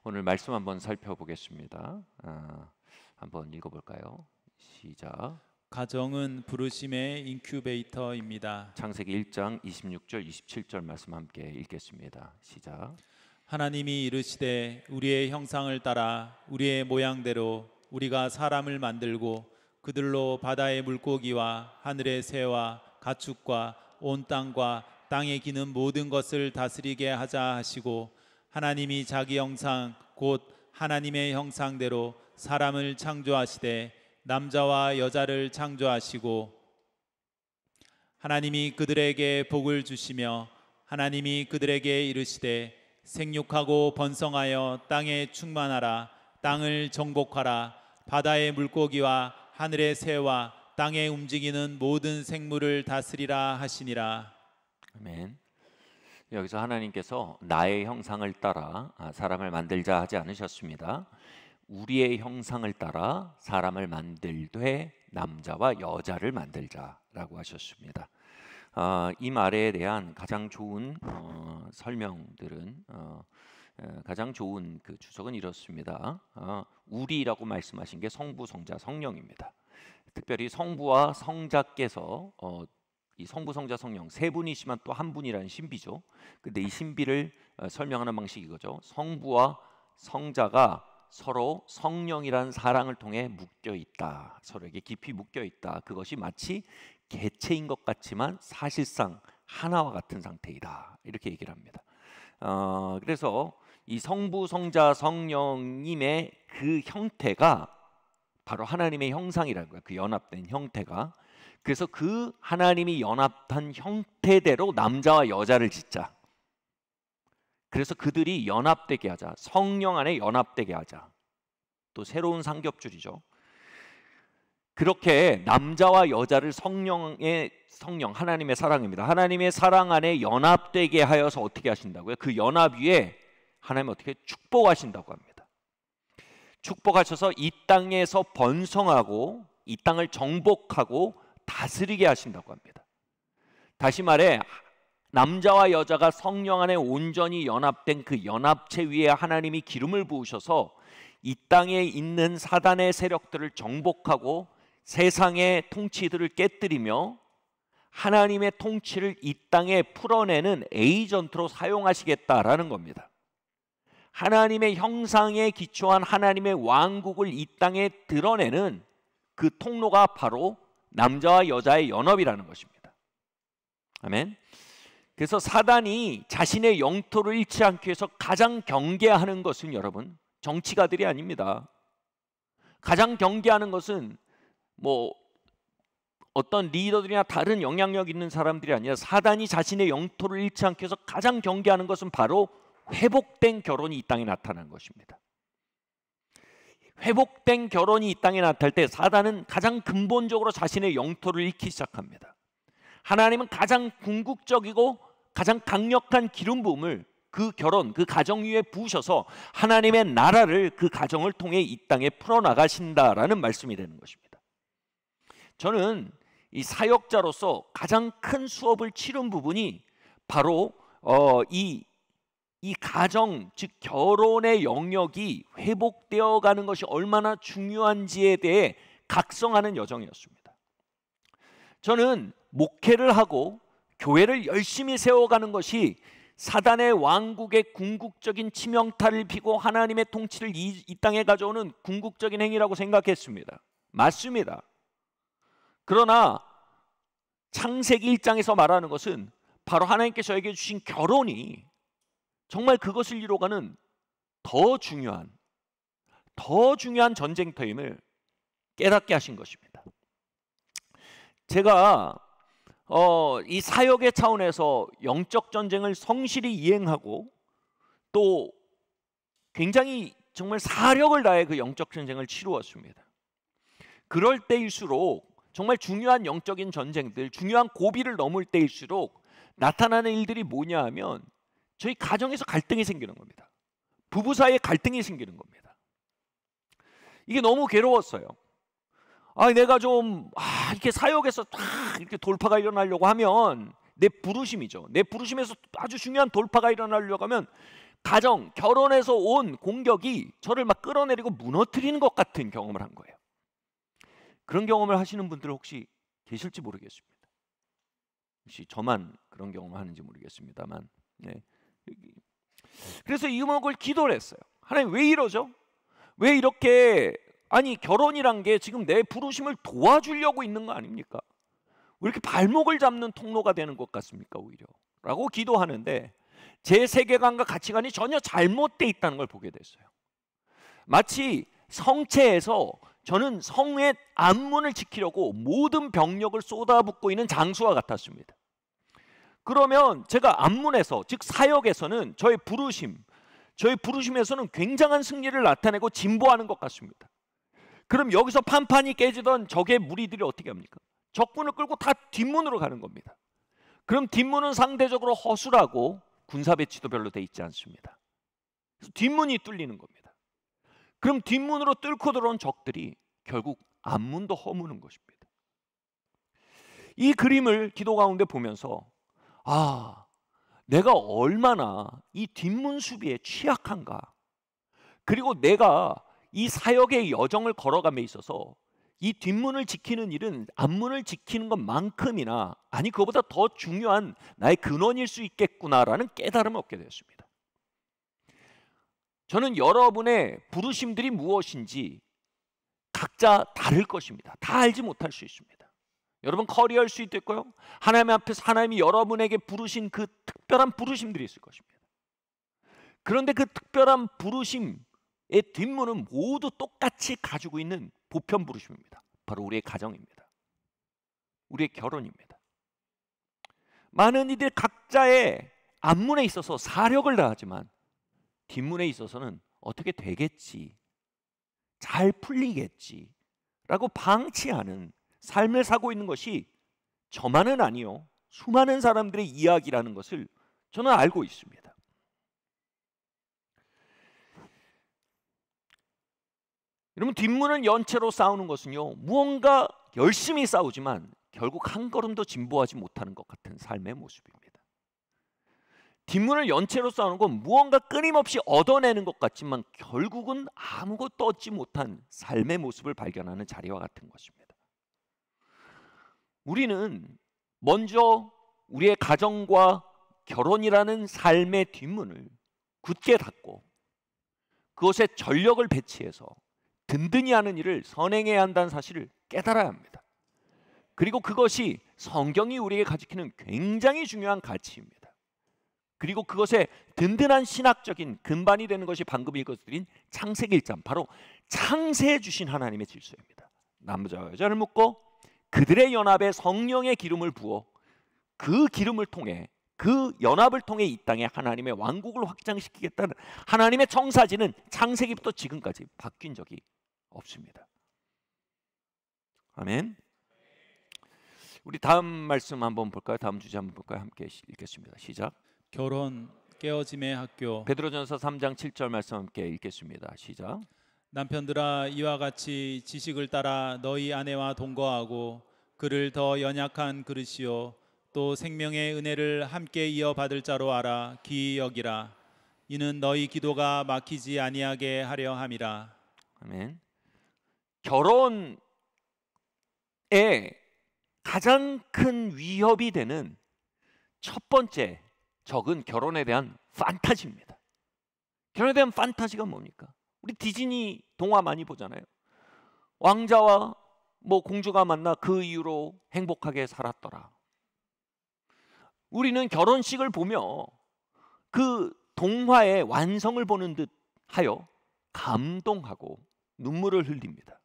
오늘 말씀 한번 살펴보겠습니다. 한번 읽어볼까요? 시작. 가정은 부르심의 인큐베이터입니다. 창세기 1장 26절 27절 말씀 함께 읽겠습니다. 시작. 하나님이 이르시되 우리의 형상을 따라 우리의 모양대로 우리가 사람을 만들고 그들로 바다의 물고기와 하늘의 새와 가축과 온 땅과 땅에 기는 모든 것을 다스리게 하자 하시고, 하나님이 자기 형상 곧 하나님의 형상대로 사람을 창조하시되 남자와 여자를 창조하시고, 하나님이 그들에게 복을 주시며 하나님이 그들에게 이르시되 생육하고 번성하여 땅에 충만하라. 땅을 정복하라. 바다의 물고기와 하늘의 새와 땅에 움직이는 모든 생물을 다스리라 하시니라. 아멘. 여기서 하나님께서 나의 형상을 따라 사람을 만들자 하지 않으셨습니다. 우리의 형상을 따라 사람을 만들되 남자와 여자를 만들자라고 하셨습니다. 이 말에 대한 가장 좋은 설명들은 가장 좋은 그 주석은 이렇습니다. 우리라고 말씀하신 게 성부, 성자, 성령입니다. 특별히 성부와 성자께서 이 성부, 성자, 성령 세 분이시만 또 한 분이라는 신비죠. 근데 이 신비를 설명하는 방식이 이거죠. 성부와 성자가 서로 성령이라는 사랑을 통해 묶여 있다. 서로에게 깊이 묶여 있다. 그것이 마치 개체인 것 같지만 사실상 하나와 같은 상태이다. 이렇게 얘기를 합니다. 그래서 이 성부, 성자, 성령님의 그 형태가 바로 하나님의 형상이라는 거예요. 그 연합된 형태가. 그래서 그 하나님이 연합한 형태대로 남자와 여자를 짓자. 그래서 그들이 연합되게 하자. 성령 안에 연합되게 하자. 또 새로운 상겹줄이죠. 그렇게 남자와 여자를 성령의 성령, 하나님의 사랑입니다. 하나님의 사랑 안에 연합되게 하여서 어떻게 하신다고요? 그 연합 위에 하나님 어떻게 축복하신다고 합니다. 축복하셔서 이 땅에서 번성하고 이 땅을 정복하고 다스리게 하신다고 합니다. 다시 말해 남자와 여자가 성령 안에 온전히 연합된 그 연합체 위에 하나님이 기름을 부으셔서 이 땅에 있는 사단의 세력들을 정복하고 세상의 통치들을 깨뜨리며 하나님의 통치를 이 땅에 풀어내는 에이전트로 사용하시겠다라는 겁니다. 하나님의 형상에 기초한 하나님의 왕국을 이 땅에 드러내는 그 통로가 바로 남자와 여자의 연합이라는 것입니다. 아멘. 그래서 사단이 자신의 영토를 잃지 않기 위해서 가장 경계하는 것은 여러분 정치가들이 아닙니다. 가장 경계하는 것은 뭐 어떤 리더들이나 다른 영향력 있는 사람들이 아니라 사단이 자신의 영토를 잃지 않기 위해서 가장 경계하는 것은 바로 회복된 결혼이 이 땅에 나타나는 것입니다. 회복된 결혼이 이 땅에 나타날 때 사단은 가장 근본적으로 자신의 영토를 잃기 시작합니다. 하나님은 가장 궁극적이고 가장 강력한 기름 부음을 그 결혼, 그 가정 위에 부으셔서 하나님의 나라를 그 가정을 통해 이 땅에 풀어나가신다라는 말씀이 되는 것입니다. 저는 이 사역자로서 가장 큰 수업을 치른 부분이 바로 이 가정, 즉 결혼의 영역이 회복되어 가는 것이 얼마나 중요한지에 대해 각성하는 여정이었습니다. 저는 목회를 하고 교회를 열심히 세워가는 것이 사단의 왕국의 궁극적인 치명타를 피고 하나님의 통치를 이 땅에 가져오는 궁극적인 행위라고 생각했습니다. 맞습니다. 그러나 창세기 1장에서 말하는 것은 바로 하나님께서 저에게 주신 결혼이 정말 그것을 이루어가는 더 중요한 전쟁터임을 깨닫게 하신 것입니다. 제가 이 사역의 차원에서 영적 전쟁을 성실히 이행하고 또 굉장히 정말 사력을 다해 그 영적 전쟁을 치루었습니다. 그럴 때일수록 정말 중요한 영적인 전쟁들, 중요한 고비를 넘을 때일수록 나타나는 일들이 뭐냐 하면 저희 가정에서 갈등이 생기는 겁니다. 부부 사이에 갈등이 생기는 겁니다. 이게 너무 괴로웠어요. 내가 좀 이렇게 사역에서 딱 이렇게 돌파가 일어나려고 하면 내 부르심이죠. 내 부르심에서 아주 중요한 돌파가 일어나려고 하면 가정, 결혼에서 온 공격이 저를 막 끌어내리고 무너뜨리는 것 같은 경험을 한 거예요. 그런 경험을 하시는 분들 혹시 계실지 모르겠습니다. 혹시 저만 그런 경험을 하는지 모르겠습니다만, 네. 그래서 이 목을 기도를 했어요. 하나님, 왜 이러죠? 왜 이렇게, 아니 결혼이란 게 지금 내 부르심을 도와주려고 있는 거 아닙니까? 왜 이렇게 발목을 잡는 통로가 되는 것 같습니까? 오히려 라고 기도하는데 제 세계관과 가치관이 전혀 잘못되어 있다는 걸 보게 됐어요. 마치 성체에서 저는 성의 안문을 지키려고 모든 병력을 쏟아붓고 있는 장수와 같았습니다. 그러면 제가 안문에서, 즉 사역에서는 저의 부르심에서는 굉장한 승리를 나타내고 진보하는 것 같습니다. 그럼 여기서 판판이 깨지던 적의 무리들이 어떻게 합니까? 적군을 끌고 다 뒷문으로 가는 겁니다. 그럼 뒷문은 상대적으로 허술하고 군사 배치도 별로 돼 있지 않습니다. 그래서 뒷문이 뚫리는 겁니다. 그럼 뒷문으로 뚫고 들어온 적들이 결국 앞문도 허무는 것입니다. 이 그림을 기도 가운데 보면서 내가 얼마나 이 뒷문 수비에 취약한가, 그리고 내가 이 사역의 여정을 걸어감에 있어서 이 뒷문을 지키는 일은 앞문을 지키는 것만큼이나, 아니 그거보다 더 중요한 나의 근원일 수 있겠구나라는 깨달음을 얻게 되었습니다. 저는 여러분의 부르심들이 무엇인지 각자 다를 것입니다. 다 알지 못할 수 있습니다. 여러분 커리어일 수 있겠고요, 하나님 앞에서 하나님이 여러분에게 부르신 그 특별한 부르심들이 있을 것입니다. 그런데 그 특별한 부르심의 뒷문은 모두 똑같이 가지고 있는 보편 부르심입니다. 바로 우리의 가정입니다. 우리의 결혼입니다. 많은 이들 각자의 앞문에 있어서 사력을 다하지만 뒷문에 있어서는 어떻게 되겠지, 잘 풀리겠지 라고 방치하는 삶을 사고 있는 것이 저만은 아니요, 수많은 사람들의 이야기라는 것을 저는 알고 있습니다. 여러분, 뒷문을 연체로 싸우는 것은요, 무언가 열심히 싸우지만 결국 한 걸음도 진보하지 못하는 것 같은 삶의 모습입니다. 뒷문을 연체로 싸우는 건 무언가 끊임없이 얻어내는 것 같지만 결국은 아무것도 얻지 못한 삶의 모습을 발견하는 자리와 같은 것입니다. 우리는 먼저 우리의 가정과 결혼이라는 삶의 뒷문을 굳게 닫고 그것에 전력을 배치해서 든든히 하는 일을 선행해야 한다는 사실을 깨달아야 합니다. 그리고 그것이 성경이 우리에게 가지키는 굉장히 중요한 가치입니다. 그리고 그것에 든든한 신학적인 근반이 되는 것이 방금 읽어드린 창세기 1장, 바로 창세해 주신 하나님의 질서입니다. 남자와 여자를 묶고 그들의 연합에 성령의 기름을 부어 그 기름을 통해, 그 연합을 통해 이 땅에 하나님의 왕국을 확장시키겠다는 하나님의 청사진은 창세기부터 지금까지 바뀐 적이 없습니다. 아멘. 우리 다음 말씀 한번 볼까요? 다음 주제 한번 볼까요? 함께 읽겠습니다. 시작. 결혼 깨어짐의 학교. 베드로전서 3장 7절 말씀 함께 읽겠습니다. 시작. 남편들아, 이와 같이 지식을 따라 너희 아내와 동거하고 그를 더 연약한 그릇이요 또 생명의 은혜를 함께 이어받을 자로 알아 기이 여기라. 이는 너희 기도가 막히지 아니하게 하려 함이라. 아멘. 결혼에 가장 큰 위협이 되는 첫 번째 적은 결혼에 대한 판타지입니다. 결혼에 대한 판타지가 뭡니까? 우리 디즈니 동화 많이 보잖아요. 왕자와 공주가 만나 그 이후로 행복하게 살았더라. 우리는 결혼식을 보며 그 동화의 완성을 보는 듯 하여 감동하고 눈물을 흘립니다.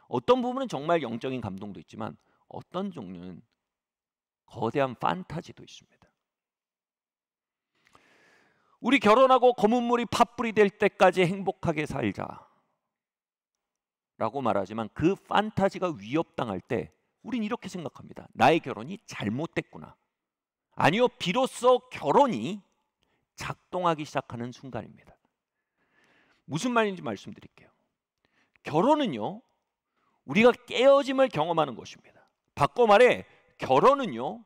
어떤 부분은 정말 영적인 감동도 있지만 어떤 종류는 거대한 판타지도 있습니다. 우리 결혼하고 검은 물이 팥불이 될 때까지 행복하게 살자 라고 말하지만 그 판타지가 위협당할 때 우린 이렇게 생각합니다. 나의 결혼이 잘못됐구나. 아니요, 비로소 결혼이 작동하기 시작하는 순간입니다. 무슨 말인지 말씀드릴게요. 결혼은요, 우리가 깨어짐을 경험하는 것입니다. 바꿔 말해 결혼은요,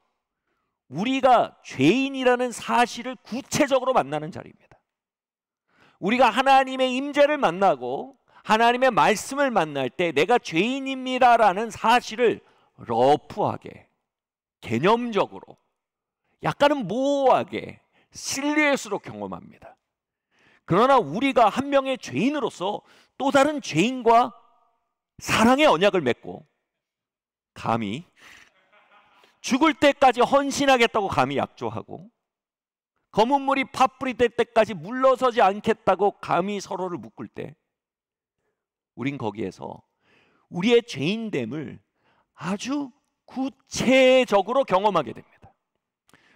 우리가 죄인이라는 사실을 구체적으로 만나는 자리입니다. 우리가 하나님의 임재를 만나고 하나님의 말씀을 만날 때 내가 죄인입니다라는 사실을 러프하게, 개념적으로, 약간은 모호하게, 실루엣으로 경험합니다. 그러나 우리가 한 명의 죄인으로서 또 다른 죄인과 사랑의 언약을 맺고 감히 죽을 때까지 헌신하겠다고 감히 약조하고 검은 물이 팥불이 될 때까지 물러서지 않겠다고 감히 서로를 묶을 때 우린 거기에서 우리의 죄인됨을 아주 구체적으로 경험하게 됩니다.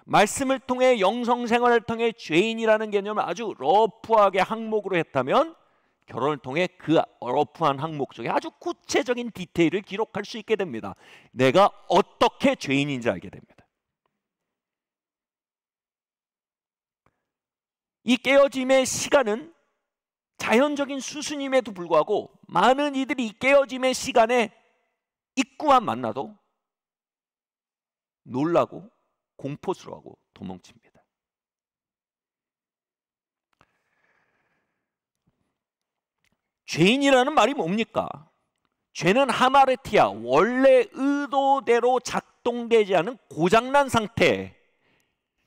말씀을 통해, 영성생활을 통해 죄인이라는 개념을 아주 러프하게 항목으로 했다면 결혼을 통해 그 러프한 항목 속에 아주 구체적인 디테일을 기록할 수 있게 됩니다. 내가 어떻게 죄인인지 알게 됩니다. 이 깨어짐의 시간은 자연적인 수순임에도 불구하고 많은 이들이 이 깨어짐의 시간에 입구만 만나도 놀라고 공포스러워하고 도망칩니다. 죄인이라는 말이 뭡니까? 죄는 하마르티아, 원래 의도대로 작동되지 않은 고장난 상태,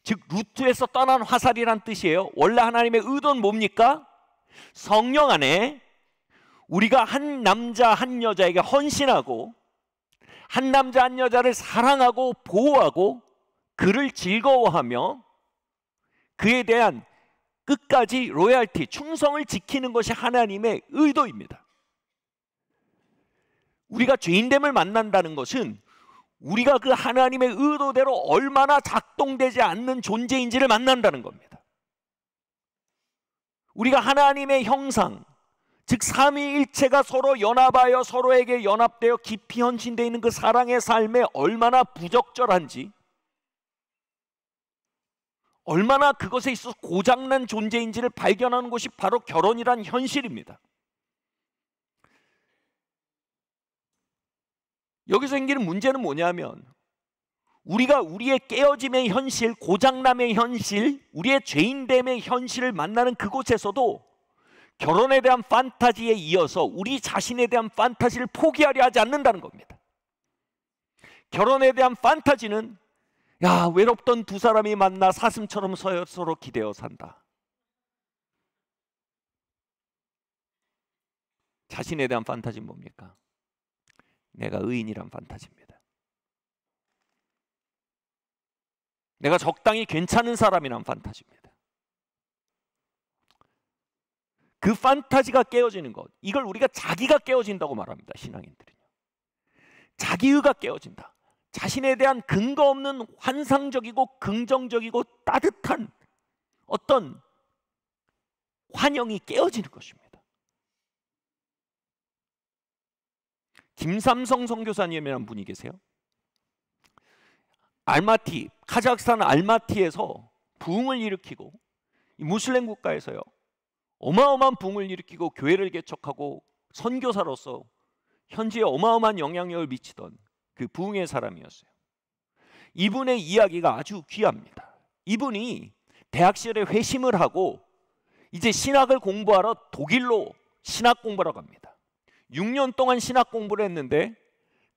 즉 루트에서 떠난 화살이란 뜻이에요. 원래 하나님의 의도는 뭡니까? 성령 안에 우리가 한 남자 한 여자에게 헌신하고 한 남자 한 여자를 사랑하고 보호하고 그를 즐거워하며 그에 대한 끝까지 로얄티, 충성을 지키는 것이 하나님의 의도입니다. 우리가 죄인됨을 만난다는 것은 우리가 그 하나님의 의도대로 얼마나 작동되지 않는 존재인지를 만난다는 겁니다. 우리가 하나님의 형상, 즉 삼위일체가 서로 연합하여 서로에게 연합되어 깊이 헌신되어 있는 그 사랑의 삶에 얼마나 부적절한지, 얼마나 그것에 있어서 고장난 존재인지를 발견하는 것이 바로 결혼이란 현실입니다. 여기서 생기는 문제는 뭐냐면 우리가 우리의 깨어짐의 현실, 고장남의 현실, 우리의 죄인됨의 현실을 만나는 그곳에서도 결혼에 대한 판타지에 이어서 우리 자신에 대한 판타지를 포기하려 하지 않는다는 겁니다. 결혼에 대한 판타지는 야, 외롭던 두 사람이 만나 사슴처럼 서로 기대어 산다. 자신에 대한 판타지는 뭡니까? 내가 의인이란 판타지입니다. 내가 적당히 괜찮은 사람이란 판타지입니다. 그 판타지가 깨어지는 것, 이걸 우리가 자기가 깨어진다고 말합니다. 신앙인들은요. 자기의가 깨어진다. 자신에 대한 근거 없는 환상적이고 긍정적이고 따뜻한 어떤 환영이 깨어지는 것입니다. 김삼성 선교사님이라는 분이 계세요. 알마티, 카자흐스탄 알마티에서 부흥을 일으키고 무슬림 국가에서요 어마어마한 부흥을 일으키고 교회를 개척하고 선교사로서 현지에 어마어마한 영향력을 미치던 그 부흥의 사람이었어요. 이분의 이야기가 아주 귀합니다. 이분이 대학 시절에 회심을 하고 이제 신학을 공부하러 독일로 신학 공부하러 갑니다. 6년 동안 신학 공부를 했는데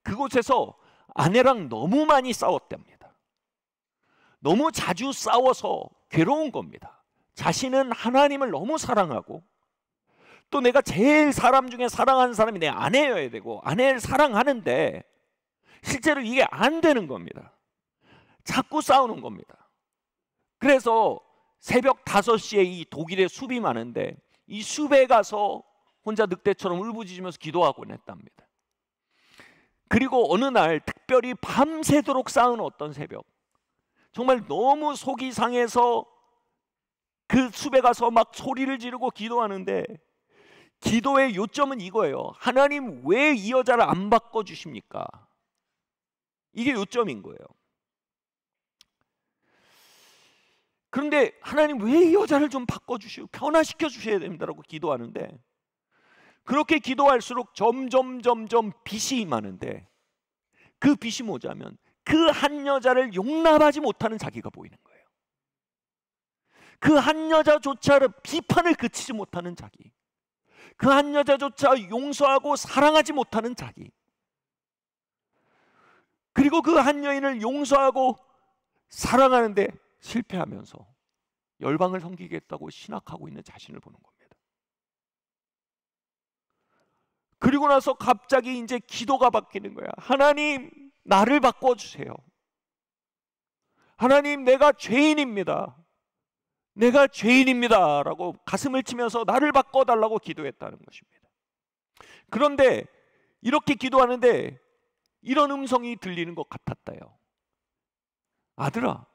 그곳에서 아내랑 너무 많이 싸웠답니다. 너무 자주 싸워서 괴로운 겁니다. 자신은 하나님을 너무 사랑하고 또 내가 제일 사람 중에 사랑하는 사람이 내 아내여야 되고 아내를 사랑하는데 실제로 이게 안 되는 겁니다. 자꾸 싸우는 겁니다. 그래서 새벽 5시에 이 독일에 숲이 많은데 이 숲에 가서 혼자 늑대처럼 울부짖으면서 기도하곤 했답니다. 그리고 어느 날 특별히 밤새도록 싸우는 어떤 새벽, 정말 너무 속이 상해서 그 숲에 가서 막 소리를 지르고 기도하는데 기도의 요점은 이거예요. 하나님 왜 이 여자를 안 바꿔주십니까? 이게 요점인 거예요. 그런데 하나님 왜 이 여자를 좀 바꿔주시고 변화시켜 주셔야 됩니다라고 기도하는데 그렇게 기도할수록 점점 빛이 임하는데 그 빛이 뭐냐면 그 한 여자를 용납하지 못하는 자기가 보이는 거예요. 그 한 여자조차 비판을 그치지 못하는 자기, 그 한 여자조차 용서하고 사랑하지 못하는 자기, 그리고 그 한 여인을 용서하고 사랑하는데 실패하면서 열방을 섬기겠다고 신학하고 있는 자신을 보는 겁니다. 그리고 나서 갑자기 이제 기도가 바뀌는 거야. 하나님, 나를 바꿔주세요. 하나님, 내가 죄인입니다. 내가 죄인입니다 라고 가슴을 치면서 나를 바꿔달라고 기도했다는 것입니다. 그런데 이렇게 기도하는데 이런 음성이 들리는 것 같았다요. 아들아,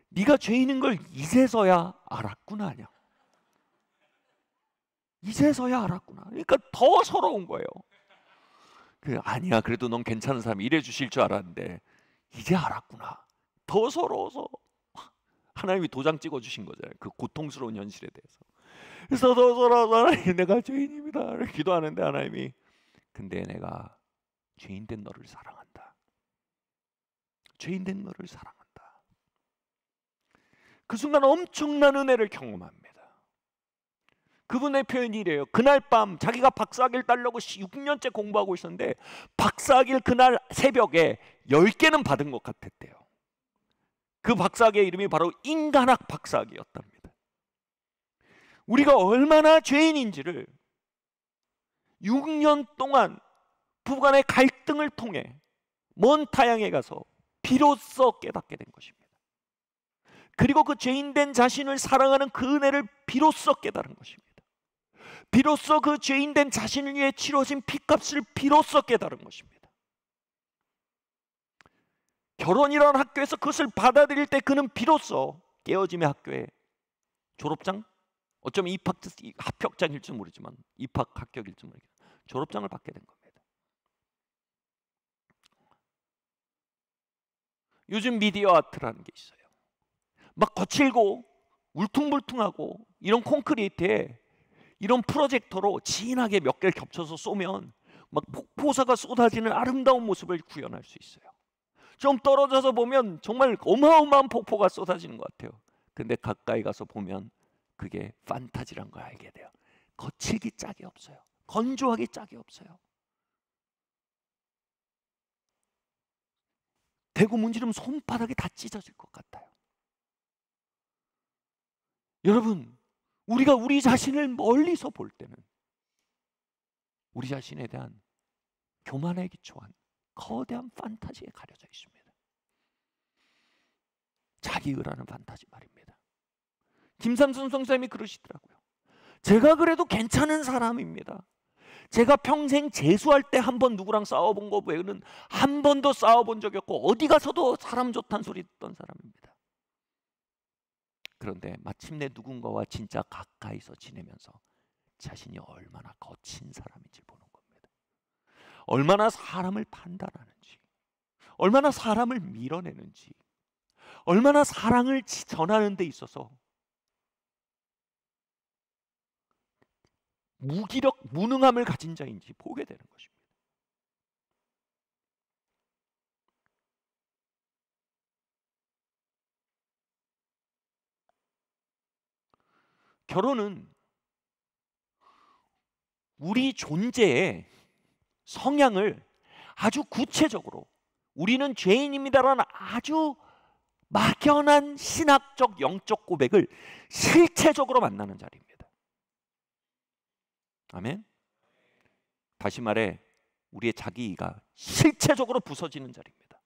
네가 죄인인 걸 이제서야 알았구나. 이제서야 알았구나. 그러니까 더 서러운 거예요. 아니야, 그래도 넌 괜찮은 사람, 이래 주실 줄 알았는데 이제 알았구나. 더 서러워서 하나님이 도장 찍어 주신 거잖아요. 그 고통스러운 현실에 대해서. 그래서 더 서러워서 하나님, 내가 죄인입니다 기도하는데 하나님이, 근데 내가 죄인된 너를 사랑한다. 죄인된 너를 사랑한다. 그 순간 엄청난 은혜를 경험합니다. 그분의 표현이 이래요. 그날 밤 자기가 박사학위를 따려고 6년째 공부하고 있었는데 박사학위를 그날 새벽에 10개는 받은 것 같았대요. 그 박사학위의 이름이 바로 인간학 박사학위였답니다. 우리가 얼마나 죄인인지를 6년 동안 부부간의 갈등을 통해 먼 타향에 가서 비로소 깨닫게 된 것입니다. 그리고 그 죄인된 자신을 사랑하는 그 은혜를 비로소 깨달은 것입니다. 비로소 그 죄인된 자신을 위해 치러진 피값을 비로소 깨달은 것입니다. 결혼이라는 학교에서 그것을 받아들일 때 그는 비로소 깨어짐의 학교에 졸업장, 어쩌면 합격장일지 모르지만 입학 합격일지 모르겠지만 졸업장을 받게 된 겁니다. 요즘 미디어 아트라는 게 있어요. 막 거칠고 울퉁불퉁하고 이런 콘크리트에 이런 프로젝터로 진하게 몇 개를 겹쳐서 쏘면 막 폭포사가 쏟아지는 아름다운 모습을 구현할 수 있어요. 좀 떨어져서 보면 정말 어마어마한 폭포가 쏟아지는 것 같아요. 근데 가까이 가서 보면 그게 판타지란 걸 알게 돼요. 거칠기 짝이 없어요. 건조하기 짝이 없어요. 대고 문지르면 손바닥이 다 찢어질 것 같아요. 여러분, 우리가 우리 자신을 멀리서 볼 때는 우리 자신에 대한 교만에 기초한 거대한 판타지에 가려져 있습니다. 자기의라는 판타지 말입니다. 김삼순 선생님이 그러시더라고요. 제가 그래도 괜찮은 사람입니다. 제가 평생 재수할 때 한 번 누구랑 싸워본 거 외에는 한 번도 싸워본 적이 없고 어디 가서도 사람 좋다는 소리 듣던 사람입니다. 그런데 마침내 누군가와 진짜 가까이서 지내면서 자신이 얼마나 거친 사람인지 보는 겁니다. 얼마나 사람을 판단하는지, 얼마나 사람을 밀어내는지, 얼마나 사랑을 전하는 데 있어서 무기력, 무능함을 가진 자인지 보게 되는 것입니다. 결혼은 우리 존재의 성향을 아주 구체적으로, 우리는 죄인입니다라는 아주 막연한 신학적 영적 고백을 실체적으로 만나는 자리입니다. 아멘. 다시 말해 우리의 자기가 실체적으로 부서지는 자리입니다.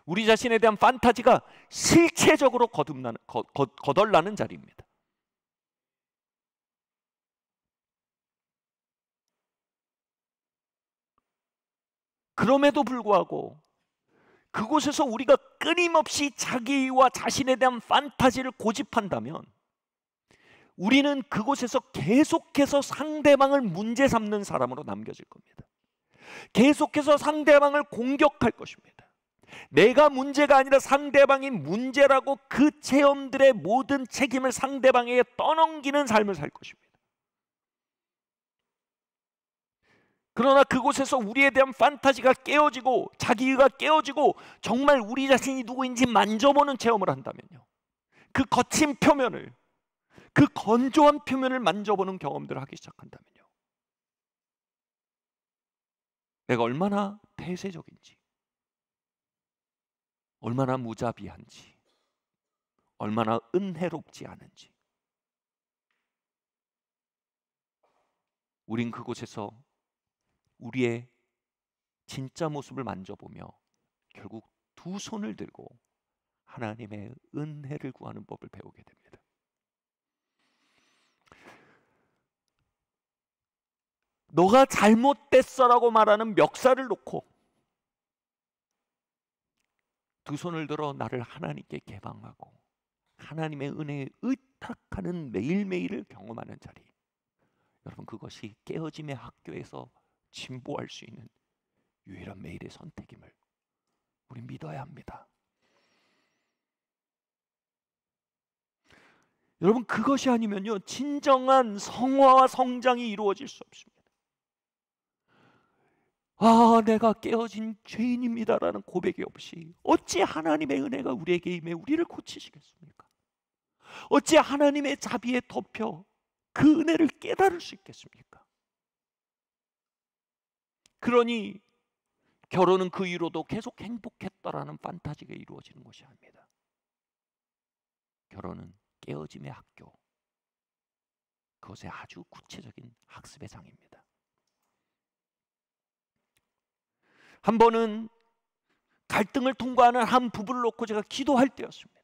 우리 자신에 대한 판타지가 실체적으로 거덜나는 자리입니다. 그럼에도 불구하고 그곳에서 우리가 끊임없이 자기와 자신에 대한 판타지를 고집한다면 우리는 그곳에서 계속해서 상대방을 문제 삼는 사람으로 남겨질 겁니다. 계속해서 상대방을 공격할 것입니다. 내가 문제가 아니라 상대방이 문제라고 그 체험들의 모든 책임을 상대방에게 떠넘기는 삶을 살 것입니다. 그러나 그곳에서 우리에 대한 판타지가 깨어지고 자기의가 깨어지고 정말 우리 자신이 누구인지 만져보는 체험을 한다면요, 그 거친 표면을 그 건조한 표면을 만져보는 경험들을 하기 시작한다면요, 내가 얼마나 폐쇄적인지, 얼마나 무자비한지, 얼마나 은혜롭지 않은지, 우린 그곳에서 우리의 진짜 모습을 만져보며 결국 두 손을 들고 하나님의 은혜를 구하는 법을 배우게 됩니다. 너가 잘못됐어라고 말하는 멱살을 놓고 두 손을 들어 나를 하나님께 개방하고 하나님의 은혜에 의탁하는 매일매일을 경험하는 자리, 여러분, 그것이 깨어짐의 학교에서 진보할 수 있는 유일한 매일의 선택임을 우리 믿어야 합니다. 여러분, 그것이 아니면요, 진정한 성화와 성장이 이루어질 수 없습니다. 내가 깨어진 죄인입니다라는 고백이 없이 어찌 하나님의 은혜가 우리에게 임해 우리를 고치시겠습니까? 어찌 하나님의 자비에 덮여 그 은혜를 깨달을 수 있겠습니까? 그러니 결혼은 그 이후로도 계속 행복했다라는 판타지가 이루어지는 것이 아닙니다. 결혼은 깨어짐의 학교, 그것의 아주 구체적인 학습의 장입니다. 한 번은 갈등을 통과하는 한 부부를 놓고 제가 기도할 때였습니다.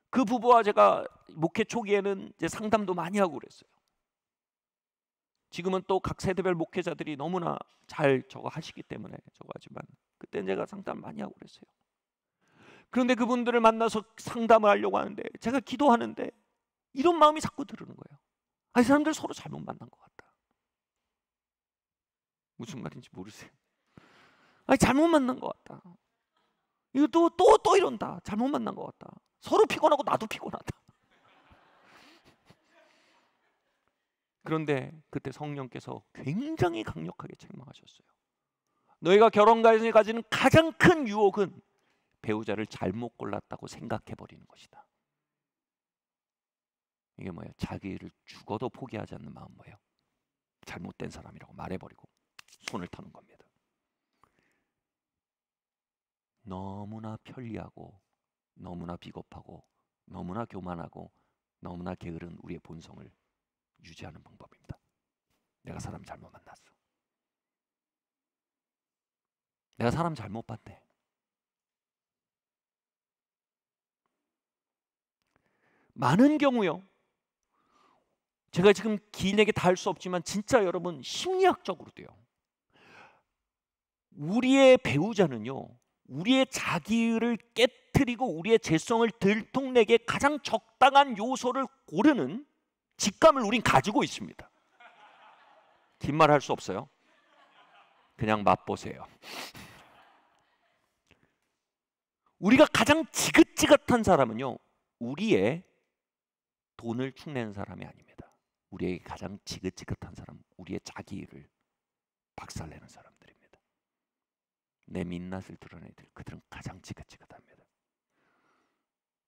그 부부와 제가 목회 초기에는 이제 상담도 많이 하고 그랬어요. 지금은 또 각 세대별 목회자들이 너무나 잘 저거 하시기 때문에 저거 하지만 그때는 제가 상담을 많이 하고 그랬어요. 그런데 그분들을 만나서 상담을 하려고 하는데 제가 기도하는데 이런 마음이 자꾸 들으는 거예요. 이 사람들 서로 잘못 만난 것 같다. 무슨 말인지 모르세요? 잘못 만난 것 같다. 이거 또 이런다. 잘못 만난 것 같다. 서로 피곤하고 나도 피곤하다. 그런데 그때 성령께서 굉장히 강력하게 책망하셨어요. 너희가 결혼관계에 가지는 가장 큰 유혹은 배우자를 잘못 골랐다고 생각해버리는 것이다. 이게 뭐예요? 자기를 죽어도 포기하지 않는 마음, 뭐예요? 잘못된 사람이라고 말해버리고 손을 터는 겁니다. 너무나 편리하고 너무나 비겁하고 너무나 교만하고 너무나 게으른 우리의 본성을 유지하는 방법입니다. 내가 사람 잘못 만났어. 내가 사람 잘못 봤네. 많은 경우요, 제가 지금 길게 다 할 수 없지만 진짜 여러분 심리학적으로도요, 우리의 배우자는요, 우리의 자기를 깨트리고 우리의 죄성을 들통내게 가장 적당한 요소를 고르는 직감을 우린 가지고 있습니다. 긴 말 할 수 없어요. 그냥 맛보세요. 우리가 가장 지긋지긋한 사람은요, 우리의 돈을 축내는 사람이 아닙니다. 우리에게 가장 지긋지긋한 사람은 우리의 자기 일을 박살내는 사람들입니다. 내 민낯을 드러내는 그들은 가장 지긋지긋합니다.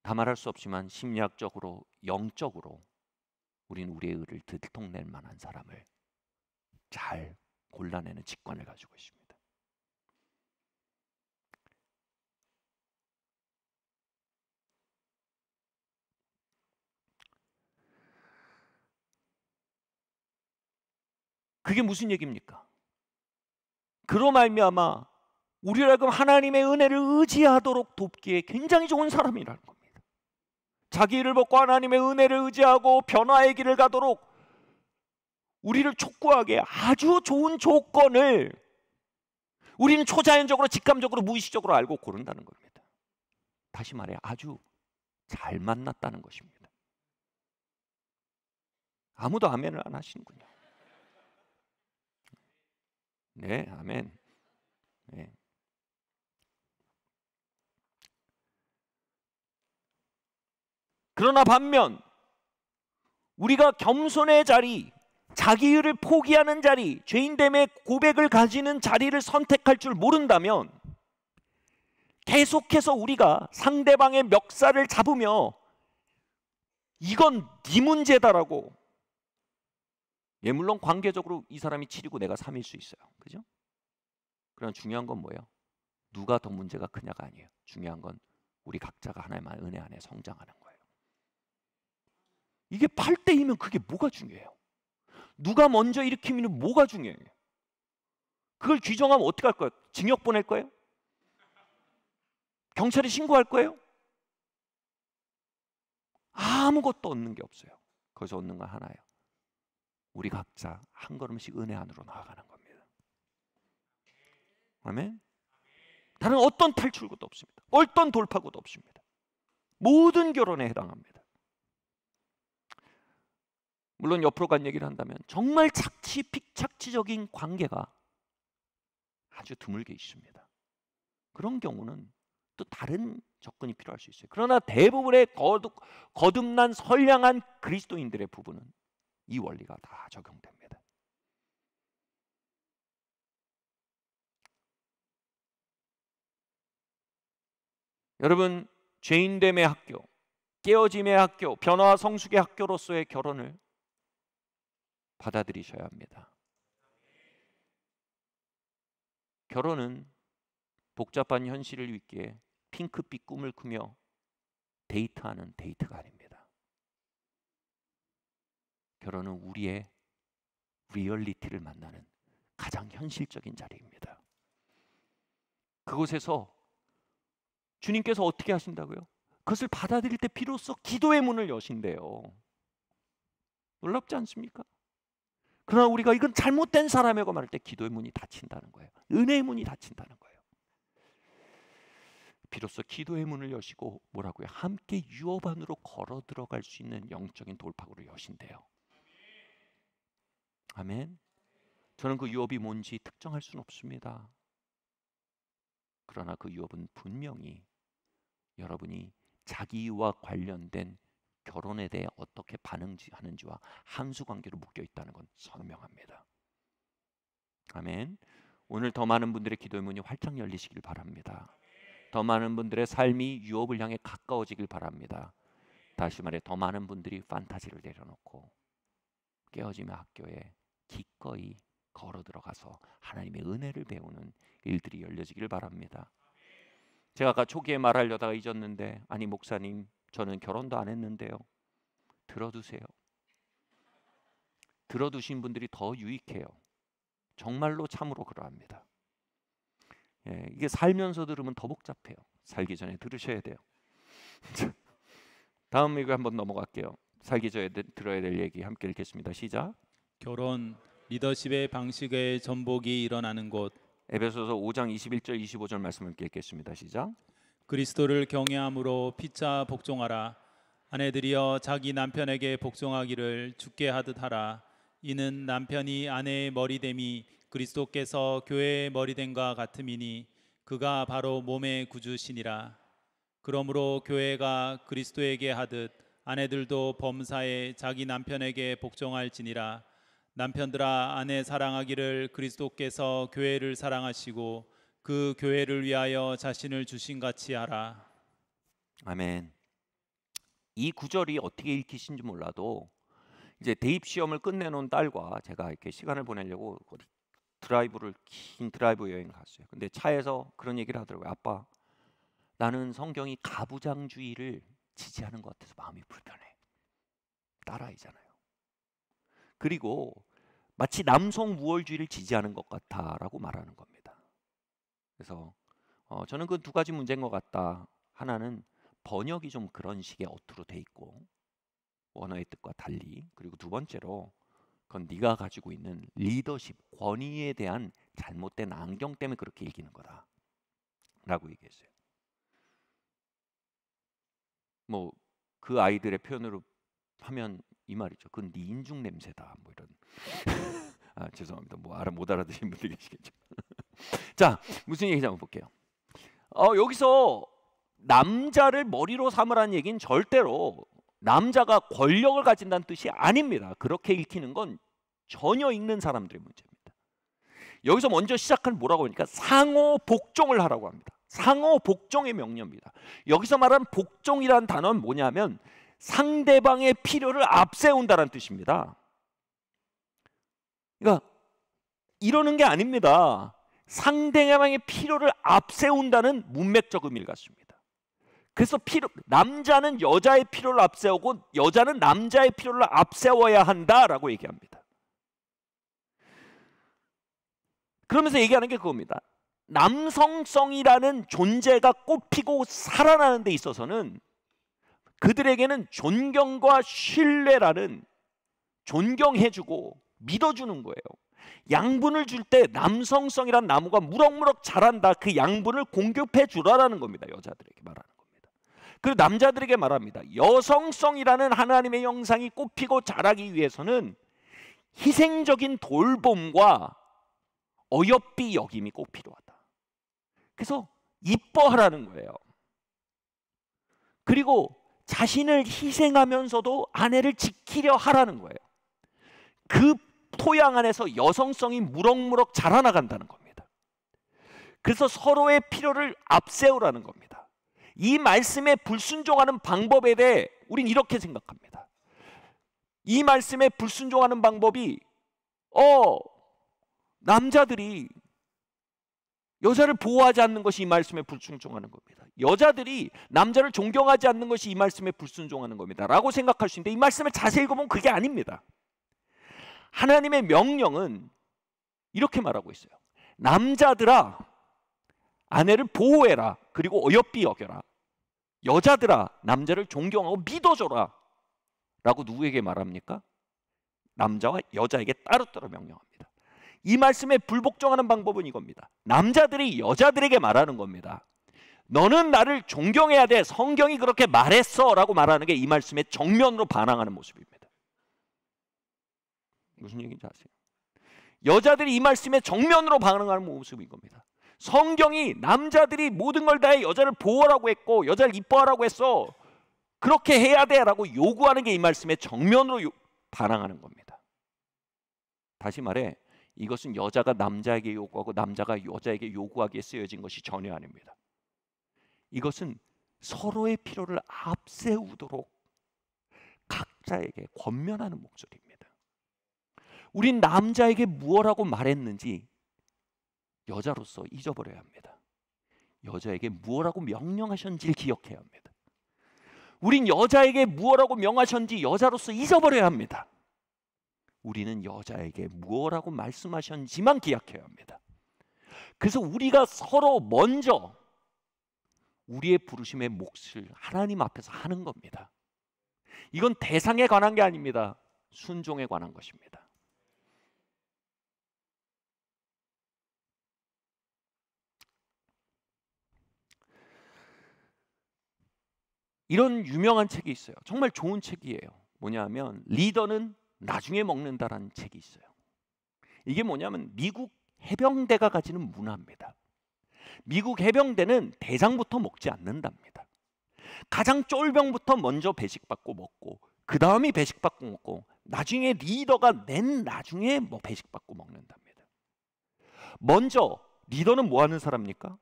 다 말할 수 없지만 심리학적으로, 영적으로 우리는 우리의 의를 들통낼 만한 사람을 잘 골라내는 직관을 가지고 있습니다. 그게 무슨 얘기입니까? 그로 말미암아 우리라고 하나님의 은혜를 의지하도록 돕기에 굉장히 좋은 사람이라는 겁니다. 자기 일을 벗고 하나님의 은혜를 의지하고 변화의 길을 가도록 우리를 촉구하게 아주 좋은 조건을 우리는 초자연적으로, 직감적으로, 무의식적으로 알고 고른다는 겁니다. 다시 말해 아주 잘 만났다는 것입니다. 아무도 아멘을 안 하시는군요. 네, 아멘. 네. 그러나 반면 우리가 겸손의 자리, 자기 의를 포기하는 자리, 죄인됨의 고백을 가지는 자리를 선택할 줄 모른다면 계속해서 우리가 상대방의 멱살을 잡으며 이건 네 문제다라고. 예, 물론 관계적으로 이 사람이 7이고 내가 3일 수 있어요. 그죠? 그러나 중요한 건 뭐예요? 누가 더 문제가 크냐가 아니에요. 중요한 건 우리 각자가 하나님의 은혜 안에 성장하는 거예요. 이게 8대2면 그게 뭐가 중요해요? 누가 먼저 일으키면 뭐가 중요해요? 그걸 규정하면 어떻게 할 거예요? 징역 보낼 거예요? 경찰에 신고할 거예요? 아무것도 얻는 게 없어요. 거기서 얻는 건 하나예요. 우리 각자 한 걸음씩 은혜 안으로 나아가는 겁니다. 아멘. 다른 어떤 탈출구도 없습니다. 어떤 돌파구도 없습니다. 모든 결혼에 해당합니다. 물론 옆으로 간 얘기를 한다면 정말 착취적인 관계가 아주 드물게 있습니다. 그런 경우는 또 다른 접근이 필요할 수 있어요. 그러나 대부분의 거듭난 선량한 그리스도인들의 부분은 이 원리가 다 적용됩니다. 여러분, 죄인됨의 학교, 깨어짐의 학교, 변화와 성숙의 학교로서의 결혼을 받아들이셔야 합니다. 결혼은 복잡한 현실을 위기에 핑크빛 꿈을 꾸며 데이트하는 데이트가 아닙니다. 결혼은 우리의 리얼리티를 만나는 가장 현실적인 자리입니다. 그곳에서 주님께서 어떻게 하신다고요? 그것을 받아들일 때 비로소 기도의 문을 여신대요. 놀랍지 않습니까? 그러나 우리가 이건 잘못된 사람이라고 말할 때 기도의 문이 닫힌다는 거예요. 은혜의 문이 닫힌다는 거예요. 비로소 기도의 문을 여시고 뭐라고요? 함께 유업 안으로 걸어 들어갈 수 있는 영적인 돌파구를 여신대요. 아멘. 저는 그 유업이 뭔지 특정할 수는 없습니다. 그러나 그 유업은 분명히 여러분이 자기와 관련된 결혼에 대해 어떻게 반응하는지와 함수관계로 묶여 있다는 건 선명합니다. 아멘. 오늘 더 많은 분들의 기도의 문이 활짝 열리시길 바랍니다. 더 많은 분들의 삶이 유업을 향해 가까워지길 바랍니다. 다시 말해 더 많은 분들이 판타지를 내려놓고 깨어짐의 학교에 기꺼이 걸어 들어가서 하나님의 은혜를 배우는 일들이 열려지길 바랍니다. 제가 아까 초기에 말하려다가 잊었는데, 아니 목사님 저는 결혼도 안 했는데요. 들어두세요. 들어두신 분들이 더 유익해요. 정말로 참으로 그러합니다. 예, 이게 살면서 들으면 더 복잡해요. 살기 전에 들으셔야 돼요. 다음 이거 한번 넘어갈게요. 살기 전에 들어야 될 얘기 함께 읽겠습니다. 시작. 결혼 리더십의 방식의 전복이 일어나는 곳. 에베소서 5장 21절 25절 말씀을 읽겠습니다. 시작. 그리스도를 경외함으로 피차 복종하라. 아내들이여 자기 남편에게 복종하기를 주께 하듯 하라. 이는 남편이 아내의 머리됨이 그리스도께서 교회의 머리됨과 같음이니 그가 바로 몸의 구주시니라. 그러므로 교회가 그리스도에게 하듯 아내들도 범사에 자기 남편에게 복종할지니라. 남편들아 아내 사랑하기를 그리스도께서 교회를 사랑하시고 그 교회를 위하여 자신을 주신 같이 하라. 아멘. 이 구절이 어떻게 읽히신지 몰라도 이제 대입 시험을 끝내놓은 딸과 제가 이렇게 시간을 보내려고 긴 드라이브 여행을 갔어요. 근데 차에서 그런 얘기를 하더라고요. 아빠, 나는 성경이 가부장주의를 지지하는 것 같아서 마음이 불편해. 딸아이잖아요. 그리고 마치 남성 우월주의를 지지하는 것 같아라고 말하는 겁니다. 그래서 저는 그 두 가지 문제인 것 같다. 하나는 번역이 좀 그런 식의 어투로 돼 있고 원어의 뜻과 달리, 그리고 두 번째로 그건 네가 가지고 있는 리더십, 권위에 대한 잘못된 안경 때문에 그렇게 읽히는 거다 라고 얘기했어요. 뭐 그 아이들의 표현으로 하면 이 말이죠. 그건 네 인중 냄새다 뭐 이런. 아 죄송합니다. 뭐 못 알아듣신 분들 계시겠죠. 자, 무슨 얘기인지 한번 볼게요. 여기서 남자를 머리로 삼으라는 얘기는 절대로 남자가 권력을 가진다는 뜻이 아닙니다. 그렇게 읽히는 건 전혀 읽는 사람들의 문제입니다. 여기서 먼저 시작한 뭐라고 하니까 상호 복종을 하라고 합니다. 상호 복종의 명령입니다. 여기서 말하는 복종이라는 단어는 뭐냐면 상대방의 필요를 앞세운다는 뜻입니다. 그러니까 이러는 게 아닙니다. 상대방의 필요를 앞세운다는 문맥적 의미를 갖습니다. 그래서 남자는 여자의 필요를 앞세우고 여자는 남자의 필요를 앞세워야 한다라고 얘기합니다. 그러면서 얘기하는 게 그겁니다. 남성성이라는 존재가 꽃피고 살아나는 데 있어서는 그들에게는 존경과 신뢰라는, 존경해주고 믿어주는 거예요. 양분을 줄 때 남성성이란 나무가 무럭무럭 자란다, 그 양분을 공급해 주라라는 겁니다. 여자들에게 말하는 겁니다. 그리고 남자들에게 말합니다. 여성성이라는 하나님의 형상이 꽃피고 자라기 위해서는 희생적인 돌봄과 어여삐 여김이 꼭 필요하다. 그래서 이뻐하라는 거예요. 그리고 자신을 희생하면서도 아내를 지키려 하라는 거예요. 그 토양 안에서 여성성이 무럭무럭 자라나간다는 겁니다. 그래서 서로의 필요를 앞세우라는 겁니다. 이 말씀에 불순종하는 방법에 대해 우린 이렇게 생각합니다. 이 말씀에 불순종하는 방법이 남자들이 여자를 보호하지 않는 것이 이 말씀에 불순종하는 겁니다. 여자들이 남자를 존경하지 않는 것이 이 말씀에 불순종하는 겁니다 라고 생각할 수 있는데, 이 말씀을 자세히 읽어보면 그게 아닙니다. 하나님의 명령은 이렇게 말하고 있어요. 남자들아, 아내를 보호해라. 그리고 어여삐 여겨라. 여자들아, 남자를 존경하고 믿어줘라. 라고 누구에게 말합니까? 남자와 여자에게 따로따로 명령합니다. 이 말씀에 불복종하는 방법은 이겁니다. 남자들이 여자들에게 말하는 겁니다. 너는 나를 존경해야 돼. 성경이 그렇게 말했어. 라고 말하는 게 이 말씀에 정면으로 반항하는 모습입니다. 무슨 얘기인지 아세요? 여자들이 이 말씀에 정면으로 반응하는 모습인 겁니다. 성경이 남자들이 모든 걸 다해 여자를 보호하라고 했고 여자를 이뻐하라고 했어. 그렇게 해야 돼 라고 요구하는 게 이 말씀에 정면으로 반항하는 겁니다. 다시 말해, 이것은 여자가 남자에게 요구하고 남자가 여자에게 요구하기에 쓰여진 것이 전혀 아닙니다. 이것은 서로의 필요를 앞세우도록 각자에게 권면하는 목소리입니다. 우린 남자에게 무엇라고 말했는지 여자로서 잊어버려야 합니다. 여자에게 무엇라고 명령하셨는지를 기억해야 합니다. 우린 여자에게 무엇라고 명하셨는지 여자로서 잊어버려야 합니다. 우리는 여자에게 무엇라고 말씀하셨는지만 기억해야 합니다. 그래서 우리가 서로 먼저 우리의 부르심의 몫을 하나님 앞에서 하는 겁니다. 이건 대상에 관한 게 아닙니다. 순종에 관한 것입니다. 이런 유명한 책이 있어요. 정말 좋은 책이에요. 뭐냐면 리더는 나중에 먹는다라는 책이 있어요. 이게 뭐냐면 미국 해병대가 가지는 문화입니다. 미국 해병대는 대장부터 먹지 않는답니다. 가장 쫄병부터 먼저 배식받고 먹고 그 다음이 배식받고 먹고 나중에 리더가 낸 나중에 배식받고 먹는답니다. 먼저 리더는 뭐 하는 사람입니까?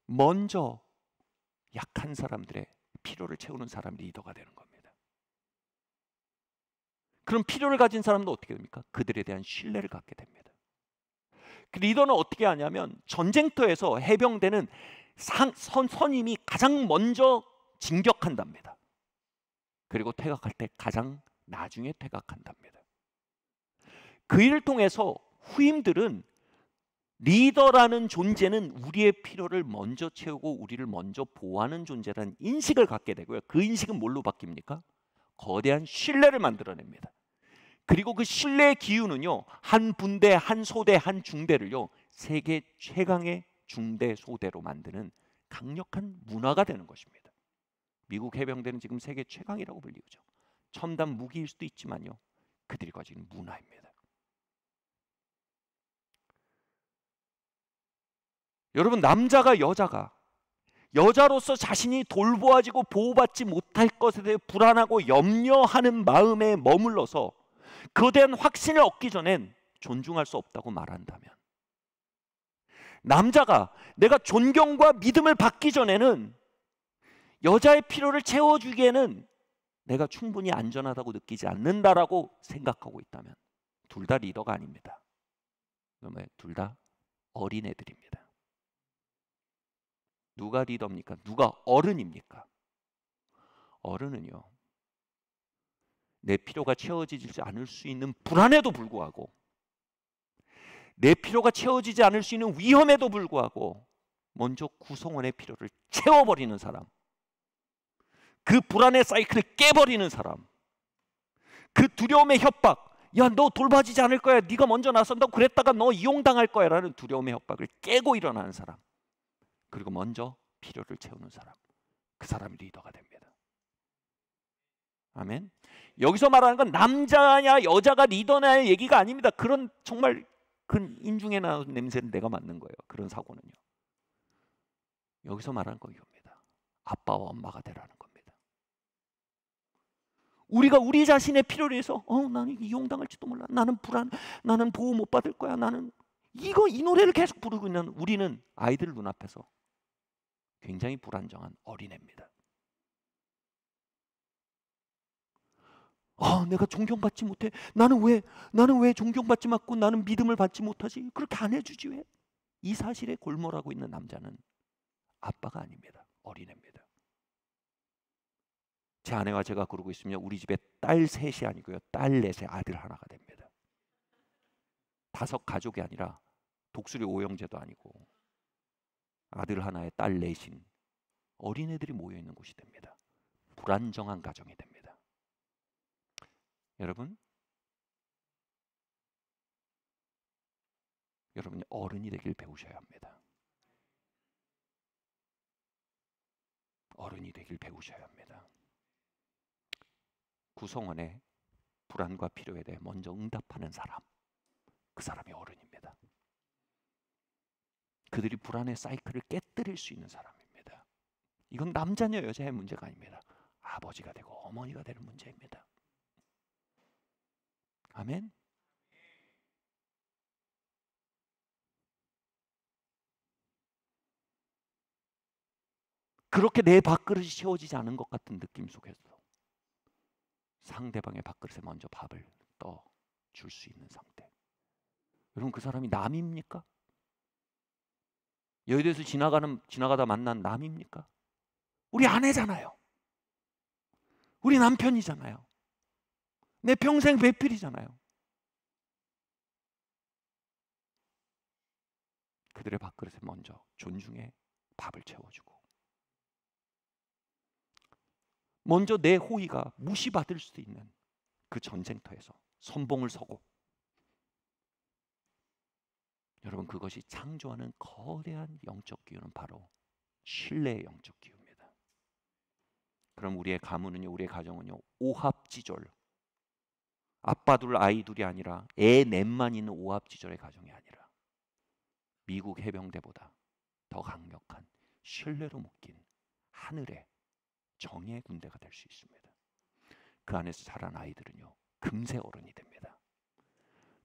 먼저 약한 사람들의 필요를 채우는 사람 리더가 되는 겁니다. 그럼 필요를 가진 사람도 어떻게 됩니까? 그들에 대한 신뢰를 갖게 됩니다. 그 리더는 어떻게 하냐면 전쟁터에서 해병대는 선임이 가장 먼저 진격한답니다. 그리고 퇴각할 때 가장 나중에 퇴각한답니다. 그 일을 통해서 후임들은 리더라는 존재는 우리의 필요를 먼저 채우고 우리를 먼저 보호하는 존재라는 인식을 갖게 되고요. 그 인식은 뭘로 바뀝니까? 거대한 신뢰를 만들어냅니다. 그리고 그 신뢰의 기운은요, 한 분대, 한 소대, 한 중대를요, 세계 최강의 중대 소대로 만드는 강력한 문화가 되는 것입니다. 미국 해병대는 지금 세계 최강이라고 불리우죠. 첨단 무기일 수도 있지만요, 그들이 가진 문화입니다. 여러분, 남자가 여자로서 자신이 돌보아지고 보호받지 못할 것에 대해 불안하고 염려하는 마음에 머물러서 그에 대한 확신을 얻기 전엔 존중할 수 없다고 말한다면, 남자가 내가 존경과 믿음을 받기 전에는 여자의 필요를 채워주기에는 내가 충분히 안전하다고 느끼지 않는다라고 생각하고 있다면 둘 다 리더가 아닙니다. 그러면 둘 다 어린애들입니다. 누가 리더입니까? 누가 어른입니까? 어른은요, 내 필요가 채워지지 않을 수 있는 불안에도 불구하고, 내 필요가 채워지지 않을 수 있는 위험에도 불구하고 먼저 구성원의 필요를 채워버리는 사람, 그 불안의 사이클을 깨버리는 사람, 그 두려움의 협박, 야, 너 돌봐지지 않을 거야, 네가 먼저 나선다고 그랬다가 너 이용당할 거야 라는 두려움의 협박을 깨고 일어나는 사람, 그리고 먼저 필요를 채우는 사람, 그 사람이 리더가 됩니다. 아멘. 여기서 말하는 건 남자냐 여자가 리더냐의 얘기가 아닙니다. 그런 정말 그 인중에 나는 냄새는 내가 맡는 거예요. 그런 사고는요. 여기서 말하는 건 이겁니다. 아빠와 엄마가 되라는 겁니다. 우리가 우리 자신의 필요를 위해서 나는 이용당할지도 몰라, 나는 불안, 나는 보호 못 받을 거야, 나는 이 노래를 계속 부르고 있는 우리는 아이들 눈앞에서 굉장히 불안정한 어린애입니다. 내가 존경받지 못해. 나는 왜 존경받지 못하고 나는 믿음을 받지 못하지? 그렇게 안 해주지 왜? 이 사실에 골몰하고 있는 남자는 아빠가 아닙니다. 어린애입니다. 제 아내와 제가 그러고 있으면 우리 집에 딸 셋이 아니고요, 딸 넷에 아들 하나가 됩니다. 5 가족이 아니라 독수리 오형제도 아니고 아들 하나에 딸 넷인 어린애들이 모여 있는 곳이 됩니다. 불안정한 가정이 됩니다. 여러분이 어른이 되길 배우셔야 합니다. 어른이 되길 배우셔야 합니다. 구성원의 불안과 필요에 대해 먼저 응답하는 사람, 그 사람이 어른입니다. 그들이 불안의 사이클을 깨뜨릴 수 있는 사람입니다. 이건 남자냐 여자의 문제가 아닙니다. 아버지가 되고 어머니가 되는 문제입니다. 아멘. 그렇게 내 밥그릇이 채워지지 않은 것 같은 느낌 속에서 상대방의 밥그릇에 먼저 밥을 떠 줄 수 있는 상태. 여러분, 그 사람이 남입니까? 여의도에서 지나가다 만난 남입니까? 우리 아내잖아요. 우리 남편이잖아요. 내 평생 배필이잖아요. 그들의 밥그릇에 먼저 존중해 밥을 채워주고, 먼저 내 호의가 무시받을 수도 있는 그 전쟁터에서 선봉을 서고, 여러분, 그것이 창조하는 거대한 영적 기후는 바로 신뢰의 영적 기후입니다. 그럼 우리의 가문은요, 우리의 가정은요, 오합지졸, 아빠 둘 아이 둘이 아니라 애 넷만 있는 오합지졸의 가정이 아니라 미국 해병대보다 더 강력한 신뢰로 묶인 하늘의 정의의 군대가 될 수 있습니다. 그 안에서 자란 아이들은요, 금세 어른이 됩니다.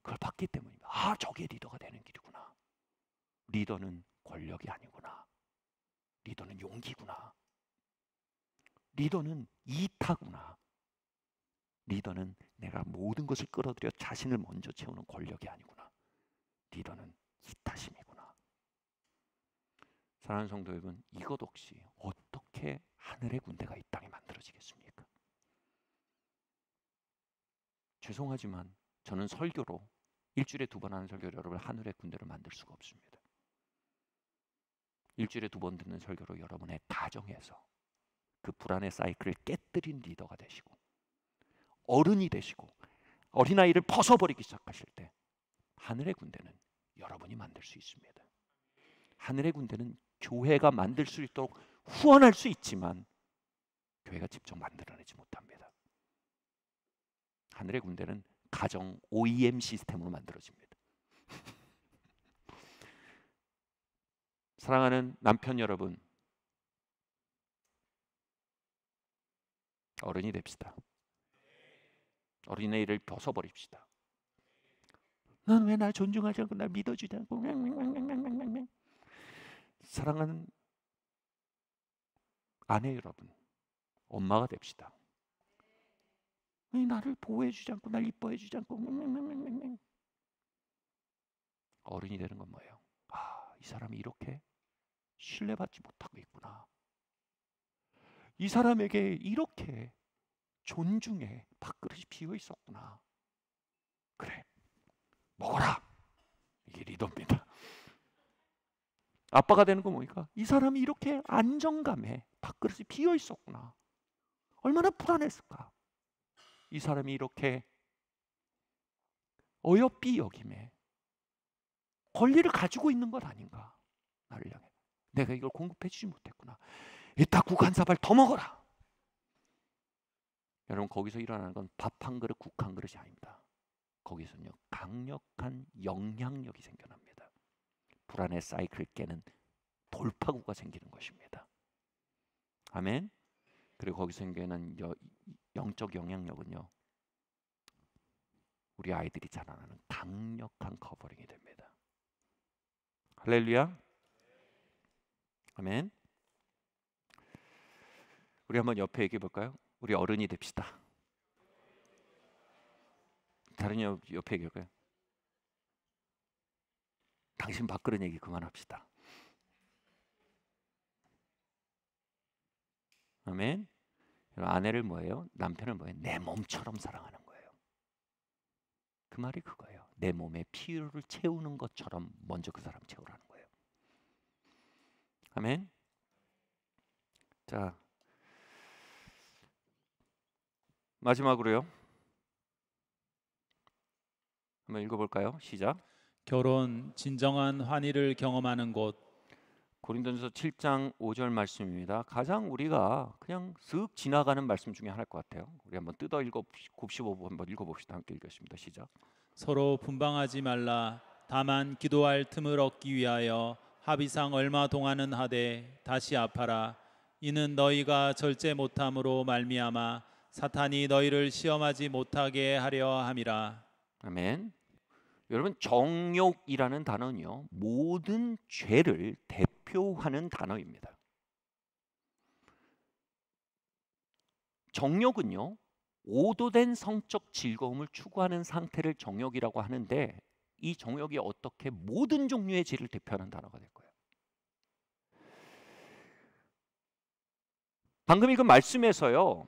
그걸 봤기 때문입니다. 저게 리더가 되는 길이구나. 리더는 권력이 아니구나. 리더는 용기구나. 리더는 이타구나. 리더는 내가 모든 것을 끌어들여 자신을 먼저 채우는 권력이 아니구나. 리더는 이타심이구나. 사랑하는 성도 여러분, 이것 없이 어떻게 하늘의 군대가 이 땅에 만들어지겠습니까? 죄송하지만 저는 설교로 일주일에 2번 하는 설교로 여러분 하늘의 군대를 만들 수가 없습니다. 일주일에 2번 듣는 설교로 여러분의 가정에서 그 불안의 사이클을 깨뜨린 리더가 되시고 어른이 되시고 어린아이를 벗어버리기 시작하실 때 하늘의 군대는 여러분이 만들 수 있습니다. 하늘의 군대는 교회가 만들 수 있도록 후원할 수 있지만 교회가 직접 만들어내지 못합니다. 하늘의 군대는 가정 OEM 시스템으로 만들어집니다. 사랑하는 남편 여러분, 어른이 됩시다. 어린애를 벗어버립시다. 넌 왜 날 존중하지 않고 날 믿어주지 않고. 사랑하는 아내 여러분, 엄마가 됩시다. 나를 보호해주지 않고 날 이뻐해주지 않고 어른이 되는 건 뭐예요? 이 사람이 이렇게 신뢰받지 못하고 있구나. 이 사람에게 이렇게 존중해 밥그릇이 비어 있었구나. 그래, 먹어라. 이게 리더입니다. 아빠가 되는 건 뭡니까? 이 사람이 이렇게 안정감에 밥그릇이 비어 있었구나. 얼마나 불안했을까. 이 사람이 이렇게 어여삐 여김에 권리를 가지고 있는 것 아닌가. 나를 향해 내가 이걸 공급해 주지 못했구나. 이따 국 한 사발 더 먹어라. 여러분, 거기서 일어나는 건 밥 한 그릇 국 한 그릇이 아닙니다. 거기서는요, 강력한 영향력이 생겨납니다. 불안의 사이클을 깨는 돌파구가 생기는 것입니다. 아멘. 그리고 거기서 생기는 영적 영향력은요, 우리 아이들이 자라나는 강력한 커버링이 됩니다. 할렐루야. 아멘. 우리 한번 옆에 얘기해 볼까요? 우리 어른이 됩시다. 다른 옆에 얘기할까요? 당신 밥그릇 얘기 그만합시다. 아멘. 아내를 뭐예요? 남편을 뭐예요? 내 몸처럼 사랑하는 거예요. 그 말이 그거예요. 내 몸의 필요를 채우는 것처럼 먼저 그 사람 채우라는 거예요. 아멘. 자, 마지막으로요, 한번 읽어볼까요? 시작. 결혼 진정한 환희를 경험하는 곳. 고린도전서 7장 5절 말씀입니다. 가장 우리가 그냥 쓱 지나가는 말씀 중에 하나일 것 같아요. 우리 한번 뜯어 곱씹어 한번 읽어봅시다. 함께 읽겠습니다. 시작. 서로 분방하지 말라. 다만 기도할 틈을 얻기 위하여 합의상 얼마 동안은 하되 다시 아파라. 이는 너희가 절제 못함으로 말미암아 사탄이 너희를 시험하지 못하게 하려 함이라. 아멘. 여러분, 정욕이라는 단어는요, 모든 죄를 대표하는 단어입니다. 정욕은요, 오도된 성적 즐거움을 추구하는 상태를 정욕이라고 하는데, 이 정욕이 어떻게 모든 종류의 죄를 대표하는 단어가 될 거예요. 방금 읽은 말씀에서요,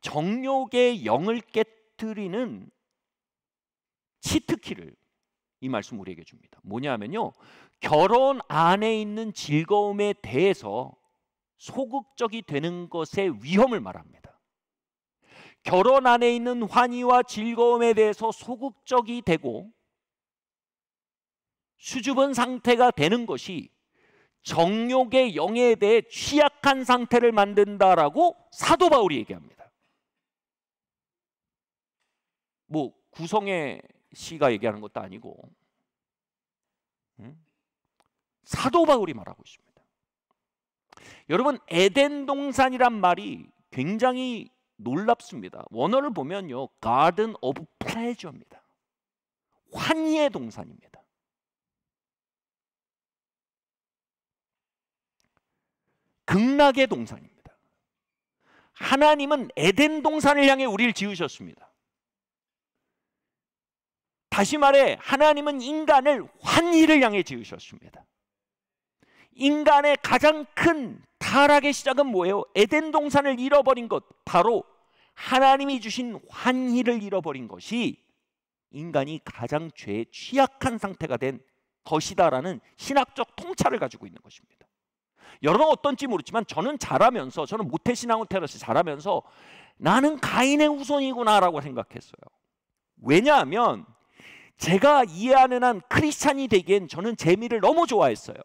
정욕의 영을 깨뜨리는 치트키를 이 말씀 우리에게 줍니다. 뭐냐면요, 결혼 안에 있는 즐거움에 대해서 소극적이 되는 것의 위험을 말합니다. 결혼 안에 있는 환희와 즐거움에 대해서 소극적이 되고 수줍은 상태가 되는 것이 정욕의 영에 대해 취약한 상태를 만든다라고 사도 바울이 얘기합니다. 뭐 구성의 시가 얘기하는 것도 아니고 사도 바울이 말하고 있습니다. 여러분, 에덴 동산이란 말이 굉장히 놀랍습니다. 원어를 보면요, Garden of Pleasure입니다. 환희의 동산입니다. 극락의 동산입니다. 하나님은 에덴 동산을 향해 우리를 지으셨습니다. 다시 말해, 하나님은 인간을 환희를 향해 지으셨습니다. 인간의 가장 큰 타락의 시작은 뭐예요? 에덴 동산을 잃어버린 것, 바로 하나님이 주신 환희를 잃어버린 것이 인간이 가장 죄에 취약한 상태가 된 것이다라는 신학적 통찰을 가지고 있는 것입니다. 여러분 어떤지 모르지만 저는 자라면서, 저는 모태신앙을 태어나서 자라면서 나는 가인의 후손이구나라고 생각했어요. 왜냐하면 제가 이해하는 한 크리스찬이 되기엔 저는 재미를 너무 좋아했어요.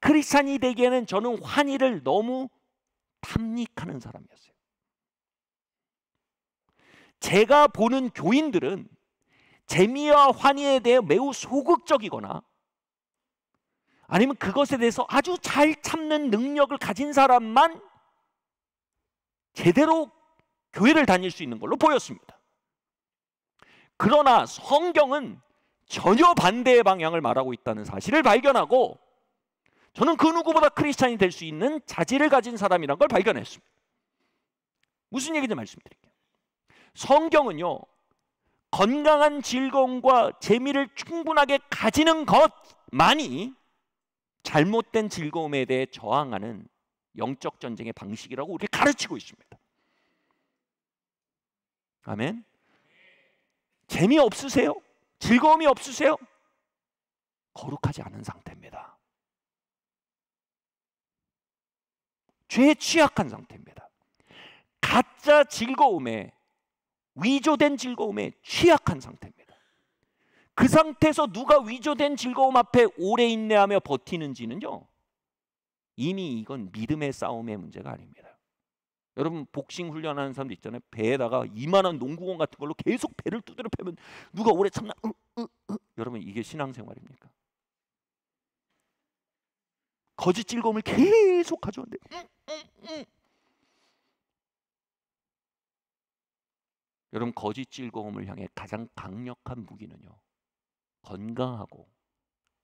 크리스찬이 되기에는 저는 환희를 너무 탐닉하는 사람이었어요. 제가 보는 교인들은 재미와 환희에 대해 매우 소극적이거나 아니면 그것에 대해서 아주 잘 참는 능력을 가진 사람만 제대로 교회를 다닐 수 있는 걸로 보였습니다. 그러나 성경은 전혀 반대의 방향을 말하고 있다는 사실을 발견하고 저는 그 누구보다 크리스찬이 될 수 있는 자질을 가진 사람이란 걸 발견했습니다. 무슨 얘기인지 말씀드릴게요. 성경은요, 건강한 즐거움과 재미를 충분하게 가지는 것만이 잘못된 즐거움에 대해 저항하는 영적 전쟁의 방식이라고 우리를 가르치고 있습니다. 아멘. 재미없으세요? 즐거움이 없으세요? 거룩하지 않은 상태입니다. 죄에 취약한 상태입니다. 가짜 즐거움에, 위조된 즐거움에 취약한 상태입니다. 그 상태에서 누가 위조된 즐거움 앞에 오래 인내하며 버티는지는요, 이미 이건 믿음의 싸움의 문제가 아닙니다. 여러분 복싱 훈련하는 사람들 있잖아요. 배에다가 이만한 농구공 같은 걸로 계속 배를 두드려 패면 누가 오래 참나? 여러분 이게 신앙생활입니까? 거짓 즐거움을 계속 가져온대요. 여러분 거짓 즐거움을 향해 가장 강력한 무기는요, 건강하고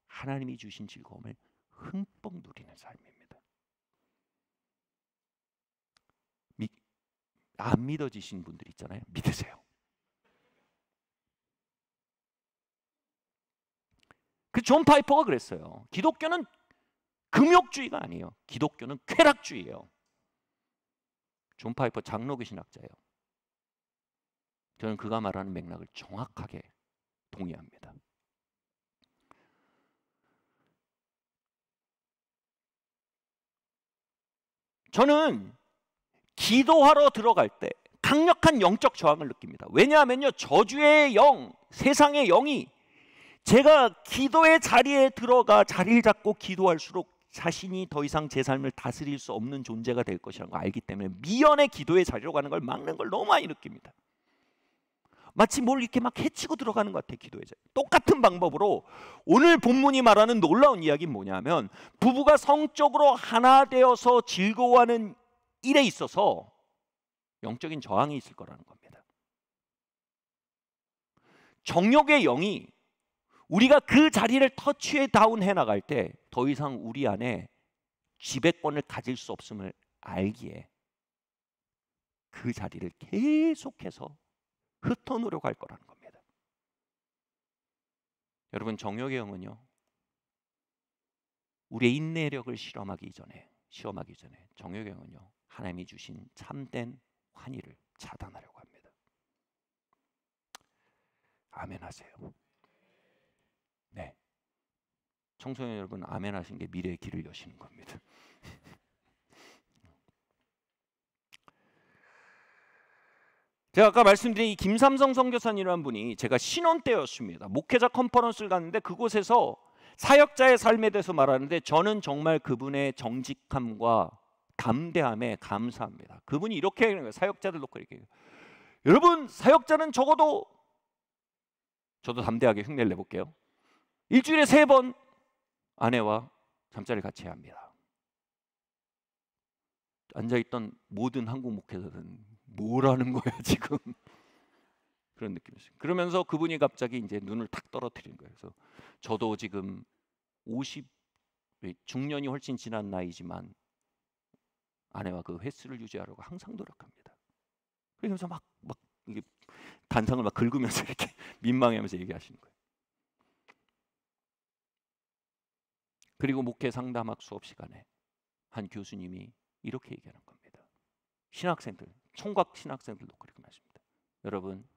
하나님이 주신 즐거움을 흠뻑 누리는 삶입니다. 안 믿어지신 분들 있잖아요. 믿으세요. 그 존 파이퍼가 그랬어요. 기독교는 금욕주의가 아니에요. 기독교는 쾌락주의예요. 존 파이퍼 장로교 신학자예요. 저는 그가 말하는 맥락을 정확하게 동의합니다. 저는 기도하러 들어갈 때 강력한 영적 저항을 느낍니다. 왜냐하면요, 저주의 영, 세상의 영이 제가 기도의 자리에 들어가 자리를 잡고 기도할수록 자신이 더 이상 제 삶을 다스릴 수 없는 존재가 될 것이라는 걸 알기 때문에 미연의 기도의 자리로 가는 걸 막는 걸 너무 많이 느낍니다. 마치 뭘 이렇게 막 해치고 들어가는 것 같아요. 기도의 자리. 똑같은 방법으로 오늘 본문이 말하는 놀라운 이야기는 뭐냐면, 부부가 성적으로 하나 되어서 즐거워하는 일에 있어서 영적인 저항이 있을 거라는 겁니다. 정욕의 영이 우리가 그 자리를 터치해 다운해 나갈 때 더 이상 우리 안에 지배권을 가질 수 없음을 알기에 그 자리를 계속해서 흩어놓으려고 할 거라는 겁니다. 여러분 정욕의 영은요, 우리의 인내력을 시험하기 전에 정욕의 영은요, 하나님이 주신 참된 환희를 차단하려고 합니다. 아멘 하세요. 네. 청소년 여러분, 아멘 하신 게 미래의 길을 여시는 겁니다. 제가 아까 말씀드린 이 김삼성 선교사님이라는 분이, 제가 신혼 때였습니다. 목회자 컨퍼런스를 갔는데 그곳에서 사역자의 삶에 대해서 말하는데 저는 정말 그분의 정직함과 담대함에 감사합니다. 그분이 이렇게 하는 거예요. 사역자들 놓고 이렇게, 여러분 사역자는 적어도, 저도 담대하게 흉내를 내볼게요. 일주일에 3번 아내와 잠자리를 같이 해야 합니다. 앉아있던 모든 한국 목회자들은 뭐라는 거야 지금? 그런 느낌이었어요. 그러면서 그분이 갑자기 이제 눈을 탁 떨어뜨린 거예요. 그래서 저도 지금 50 중년이 훨씬 지난 나이지만 아내와 그 횟수를 유지하려고 항상 노력합니다. 그러면서 막 이게 단상을 막 긁으면서 이렇게 민망해하면서 얘기하시는 거예요. 그리고 목회 상담학 수업 시간에 한 교수님이 이렇게 얘기하는 겁니다. 신학생들, 총각 신학생들도 그렇게 말씀합니다. 여러분,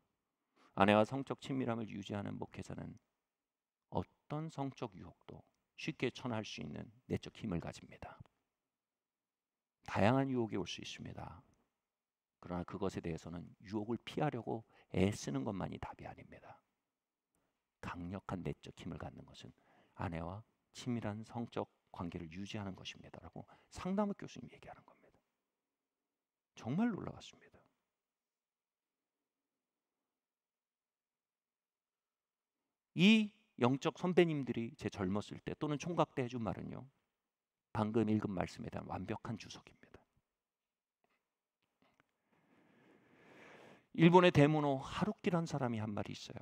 아내와 성적 친밀함을 유지하는 목회자는 어떤 성적 유혹도 쉽게 처나할 수 있는 내적 힘을 가집니다. 다양한 유혹이 올 수 있습니다. 그러나 그것에 대해서는 유혹을 피하려고 애쓰는 것만이 답이 아닙니다. 강력한 내적 힘을 갖는 것은 아내와 친밀한 성적 관계를 유지하는 것입니다. 라고 상담학 교수님이 얘기하는 겁니다. 정말 놀라웠습니다. 이 영적 선배님들이 제 젊었을 때 또는 총각 때 해준 말은요, 방금 읽은 말씀에 대한 완벽한 주석입니다. 일본의 데모노 하루키라는 사람이 한 말이 있어요.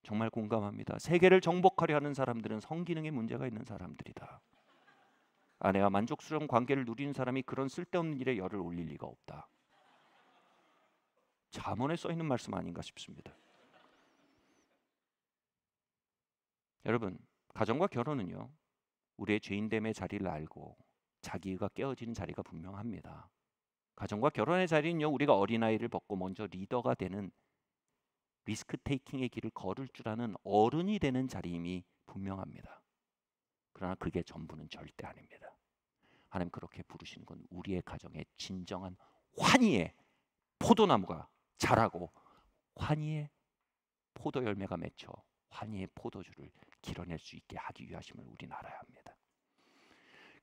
정말 공감합니다. 세계를 정복하려 하는 사람들은 성기능에 문제가 있는 사람들이다. 아내와 만족스러운 관계를 누리는 사람이 그런 쓸데없는 일에 열을 올릴 리가 없다. 잠언에 써 있는 말씀 아닌가 싶습니다. 여러분, 가정과 결혼은요, 우리의 죄인됨의 자리를 알고 자기가 깨어지는 자리가 분명합니다. 가정과 결혼의 자리는요, 우리가 어린아이를 벗고 먼저 리더가 되는 리스크 테이킹의 길을 걸을 줄 아는 어른이 되는 자리임이 분명합니다. 그러나 그게 전부는 절대 아닙니다. 하나님 그렇게 부르시는 건 우리의 가정에 진정한 환희의 포도나무가 자라고 환희의 포도 열매가 맺혀 환희의 포도주를 길어낼 수 있게 하기 위하심을 우리는 알아야 합니다.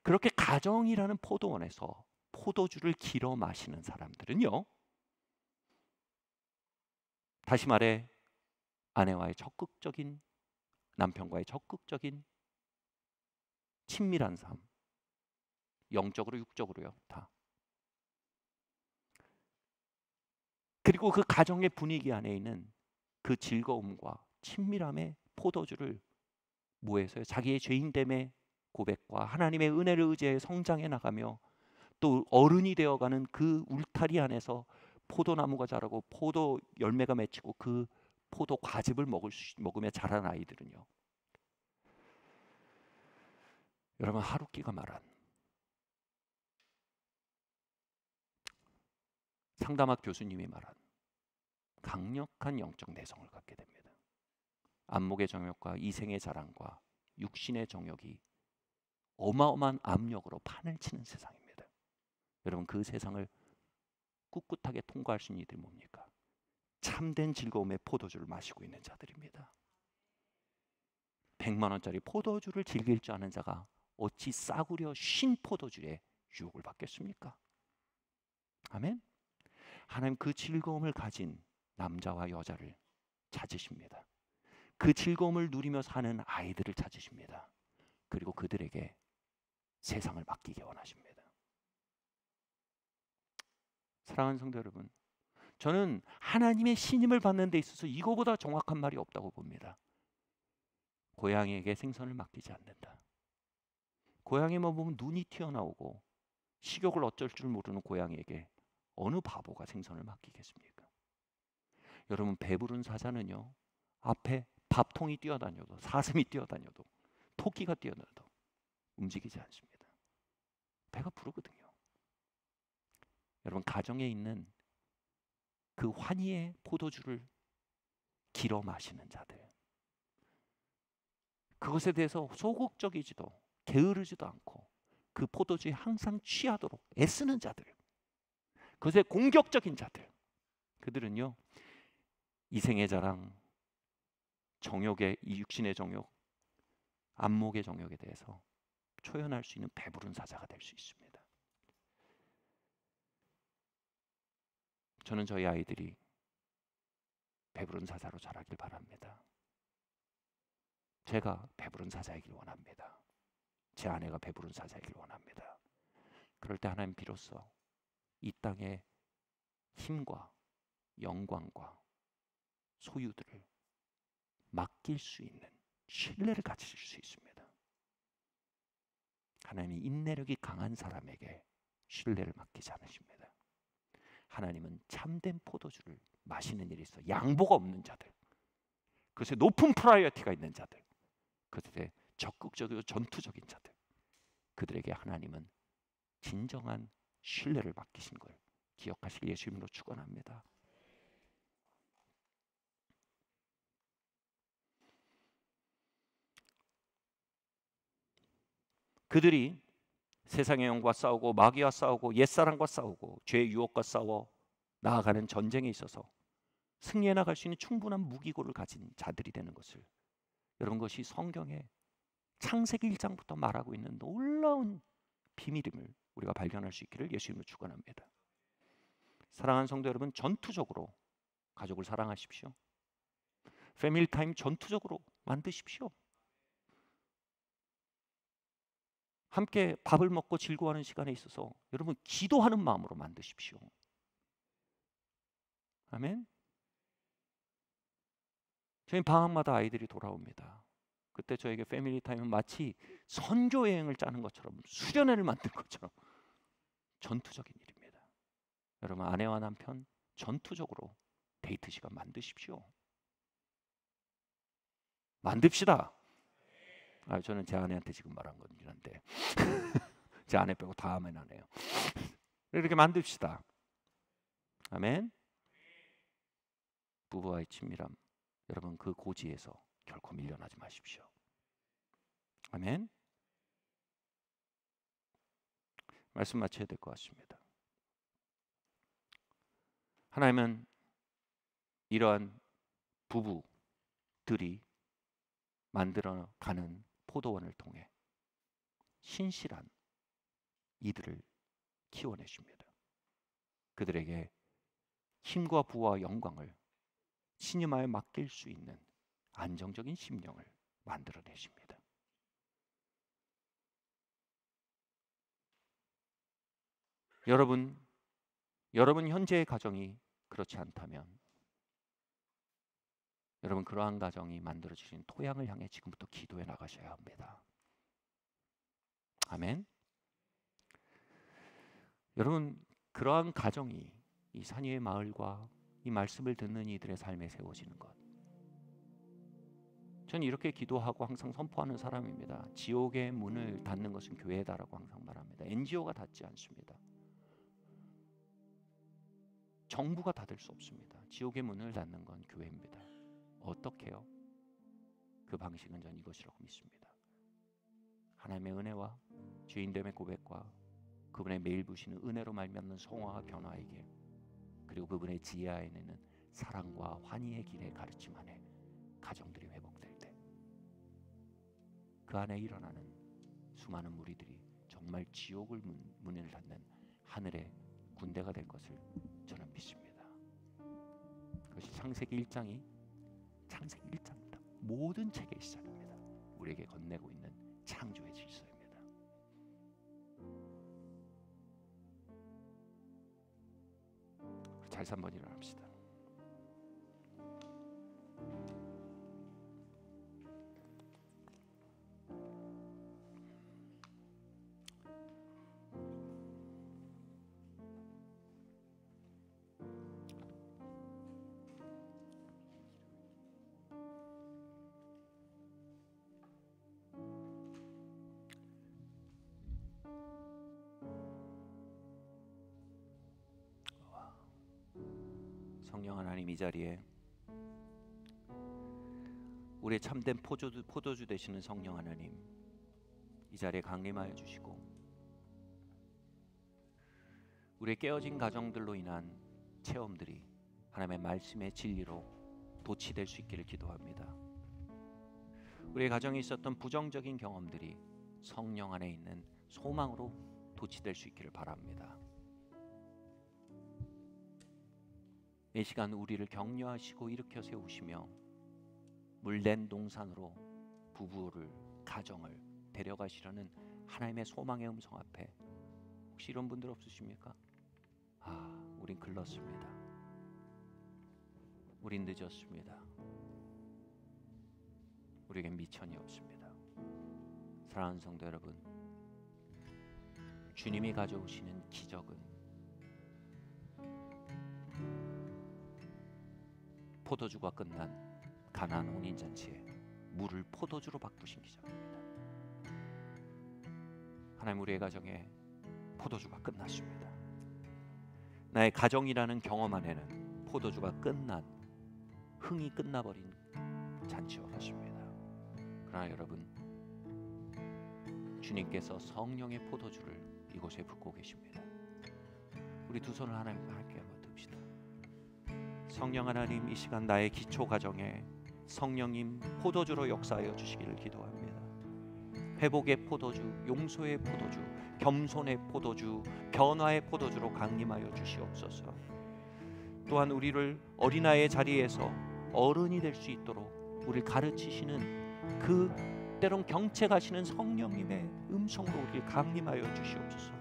그렇게 가정이라는 포도원에서 포도주를 길어 마시는 사람들은요, 다시 말해 아내와의 적극적인, 남편과의 적극적인 친밀한 삶, 영적으로 육적으로요, 다. 그리고 그 가정의 분위기 안에 있는 그 즐거움과 친밀함의 포도주를 뭐해서요? 자기의 죄인됨의 고백과 하나님의 은혜를 의지해 성장해 나가며 또 어른이 되어가는 그 울타리 안에서 포도나무가 자라고 포도 열매가 맺히고 그 포도 과즙을 먹으며 자란 아이들은요, 여러분, 하루키가 말한 상담학 교수님이 말한 강력한 영적 내성을 갖게 됩니다. 안목의 정욕과 이생의 자랑과 육신의 정욕이 어마어마한 압력으로 판을 치는 세상입니다. 여러분, 그 세상을 꿋꿋하게 통과할 수 있는 이들이 뭡니까? 참된 즐거움의 포도주를 마시고 있는 자들입니다. 100만 원짜리 포도주를 즐길 줄 아는 자가 어찌 싸구려 신 포도주에 유혹을 받겠습니까? 아멘. 하나님 그 즐거움을 가진 남자와 여자를 찾으십니다. 그 즐거움을 누리며 사는 아이들을 찾으십니다. 그리고 그들에게 세상을 맡기기 원하십니다. 사랑하는 성도 여러분, 저는 하나님의 신임을 받는 데 있어서 이거보다 정확한 말이 없다고 봅니다. 고양이에게 생선을 맡기지 않는다. 고양이만 보면 눈이 튀어나오고 식욕을 어쩔 줄 모르는 고양이에게 어느 바보가 생선을 맡기겠습니까? 여러분, 배부른 사자는요, 앞에 밥통이 뛰어다녀도, 사슴이 뛰어다녀도, 토끼가 뛰어다녀도 움직이지 않습니다. 배가 부르거든요. 여러분, 가정에 있는 그 환희의 포도주를 길어 마시는 자들, 그것에 대해서 소극적이지도 게으르지도 않고 그 포도주에 항상 취하도록 애쓰는 자들, 그것에 공격적인 자들, 그들은요, 이생의 자랑, 정욕의, 이 육신의 정욕, 안목의 정욕에 대해서 초연할 수 있는 배부른 사자가 될 수 있습니다. 저는 저희 아이들이 배부른 사자로 자라길 바랍니다. 제가 배부른 사자이길 원합니다. 제 아내가 배부른 사자이길 원합니다. 그럴 때 하나님 비로소 이 땅의 힘과 영광과 소유들을 맡길 수 있는 신뢰를 가지실 수 있습니다. 하나님이 인내력이 강한 사람에게 신뢰를 맡기지 않으십니다. 하나님은 참된 포도주를 마시는 일이 있어 양보가 없는 자들, 그것에 높은 프라이어티가 있는 자들, 그들의 적극적이고 전투적인 자들, 그들에게 하나님은 진정한 신뢰를 맡기신 걸 기억하실 예수 이름으로 축원합니다. 그들이 세상의 영과 싸우고 마귀와 싸우고 옛사람과 싸우고 죄의 유혹과 싸워 나아가는 전쟁에 있어서 승리해 나갈 수 있는 충분한 무기고를 가진 자들이 되는 것을, 여러분, 것이 성경의 창세기 1장부터 말하고 있는 놀라운 비밀임을 우리가 발견할 수 있기를 예수 이름으로 축원합니다. 사랑하는 성도 여러분, 전투적으로 가족을 사랑하십시오. 패밀리 타임 전투적으로 만드십시오. 함께 밥을 먹고 즐거워하는 시간에 있어서 여러분 기도하는 마음으로 만드십시오. 아멘. 저희 방학마다 아이들이 돌아옵니다. 그때 저에게 패밀리 타임은 마치 선교 여행을 짜는 것처럼, 수련회를 만든 것처럼 전투적인 일입니다. 여러분, 아내와 남편 전투적으로 데이트 시간 만드십시오. 만듭시다. 저는 제 아내한테 지금 말한 거긴 한데 제 아내 빼고 다 아멘 안 해요. 이렇게 만듭시다. 아멘. 부부와의 친밀함, 여러분 그 고지에서 결코 밀려나지 마십시오. 아멘. 말씀 마쳐야 될 것 같습니다. 하나님은 이러한 부부들이 만들어가는 포도원을 통해 신실한 이들을 키워내십니다. 그들에게 힘과 부와 영광을 신임하여 맡길 수 있는 안정적인 심령을 만들어내십니다. 여러분 현재의 가정이 그렇지 않다면 여러분 그러한 가정이 만들어주신 토양을 향해 지금부터 기도해 나가셔야 합니다. 아멘. 여러분 그러한 가정이 이 산위의 마을과 이 말씀을 듣는 이들의 삶에 세워지는 것, 저는 이렇게 기도하고 항상 선포하는 사람입니다. 지옥의 문을 닫는 것은 교회다라고 항상 말합니다. NGO가 닫지 않습니다. 정부가 닫을 수 없습니다. 지옥의 문을 닫는 건 교회입니다. 어떻게요? 그 방식은 전 이것이라고 믿습니다. 하나님의 은혜와 주인됨의 고백과 그분의 매일 부시는 은혜로 말미암는 성화와 변화에게, 그리고 그분의 지혜 안에는 사랑과 환희의 길의 가르침 안에 가정들이 회복될 때 그 안에 일어나는 수많은 무리들이 정말 지옥을 문을 닫는 하늘의 군대가 될 것을 저는 믿습니다. 그것이 창세기 1장입니다. 모든 책의 시작입니다. 우리에게 건네고 있는 창조의 질서입니다. 잘 3번 일어납시다. 성령 하나님, 이 자리에 우리의 참된 포도주 되시는 성령 하나님, 이 자리에 강림하여 주시고 우리의 깨어진 가정들로 인한 체험들이 하나님의 말씀의 진리로 도취될 수 있기를 기도합니다. 우리의 가정에 있었던 부정적인 경험들이 성령 안에 있는 소망으로 도취될 수 있기를 바랍니다. 이 시간 우리를 격려하시고 일으켜 세우시며 물된 동산으로 부부를, 가정을 데려가시려는 하나님의 소망의 음성 앞에 혹시 이런 분들 없으십니까? 우린 글렀습니다. 우린 늦었습니다. 우리에겐 미천이 없습니다. 사랑하는 성도 여러분, 주님이 가져오시는 기적은 포도주가 끝난 가나안 혼인잔치에 물을 포도주로 바꾸신 기적입니다. 하나님, 우리의 가정에 포도주가 끝났습니다. 나의 가정이라는 경험 안에는 포도주가 끝난, 흥이 끝나버린 잔치와 같습니다. 그러나 여러분, 주님께서 성령의 포도주를 이곳에 붓고 계십니다. 우리 두 손을 하나님과 함께 한번 듭시다. 성령 하나님, 이 시간 나의 기초 가정에 성령님 포도주로 역사하여 주시기를 기도합니다. 회복의 포도주, 용서의 포도주, 겸손의 포도주, 변화의 포도주로 강림하여 주시옵소서. 또한 우리를 어린아이의 자리에서 어른이 될 수 있도록 우리를 가르치시는 그 때론 경책하시는 성령님의 음성으로 우리를 강림하여 주시옵소서.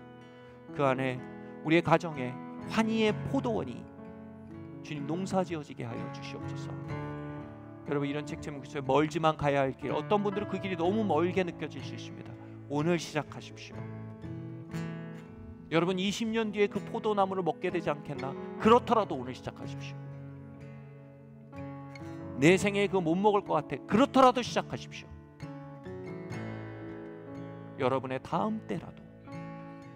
그 안에 우리의 가정에 환희의 포도원이 주님 농사지어지게 하여 주시옵소서. 여러분, 이런 책체 목소리에 멀지만 가야 할 길, 어떤 분들은 그 길이 너무 멀게 느껴질 수 있습니다. 오늘 시작하십시오. 여러분 20년 뒤에 그 포도나무를 먹게 되지 않겠나? 그렇더라도 오늘 시작하십시오. 내 생에 그 못 먹을 것 같아. 그렇더라도 시작하십시오. 여러분의 다음 때라도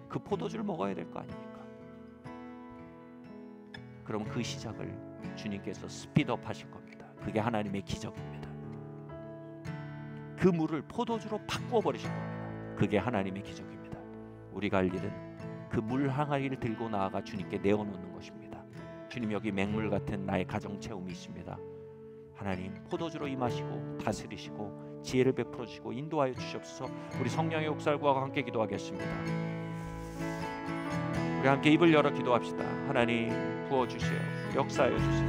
그 포도주를 먹어야 될 거 아닙니까? 그럼 그 시작을 주님께서 스피드업 하실 겁니다. 그게 하나님의 기적입니다. 그 물을 포도주로 바꾸어 버리실 겁니다. 그게 하나님의 기적입니다. 우리가 할 일은 그 물 항아리를 들고 나아가 주님께 내어놓는 것입니다. 주님, 여기 맹물 같은 나의 가정 체험이 있습니다. 하나님, 포도주로 임하시고 다스리시고 지혜를 베풀어 주시고 인도하여 주시옵소서. 우리 성령의 역사를 구하고 함께 기도하겠습니다. 우리 함께 입을 열어 기도합시다. 하나님, 부어주세요. 역사하여 주세요.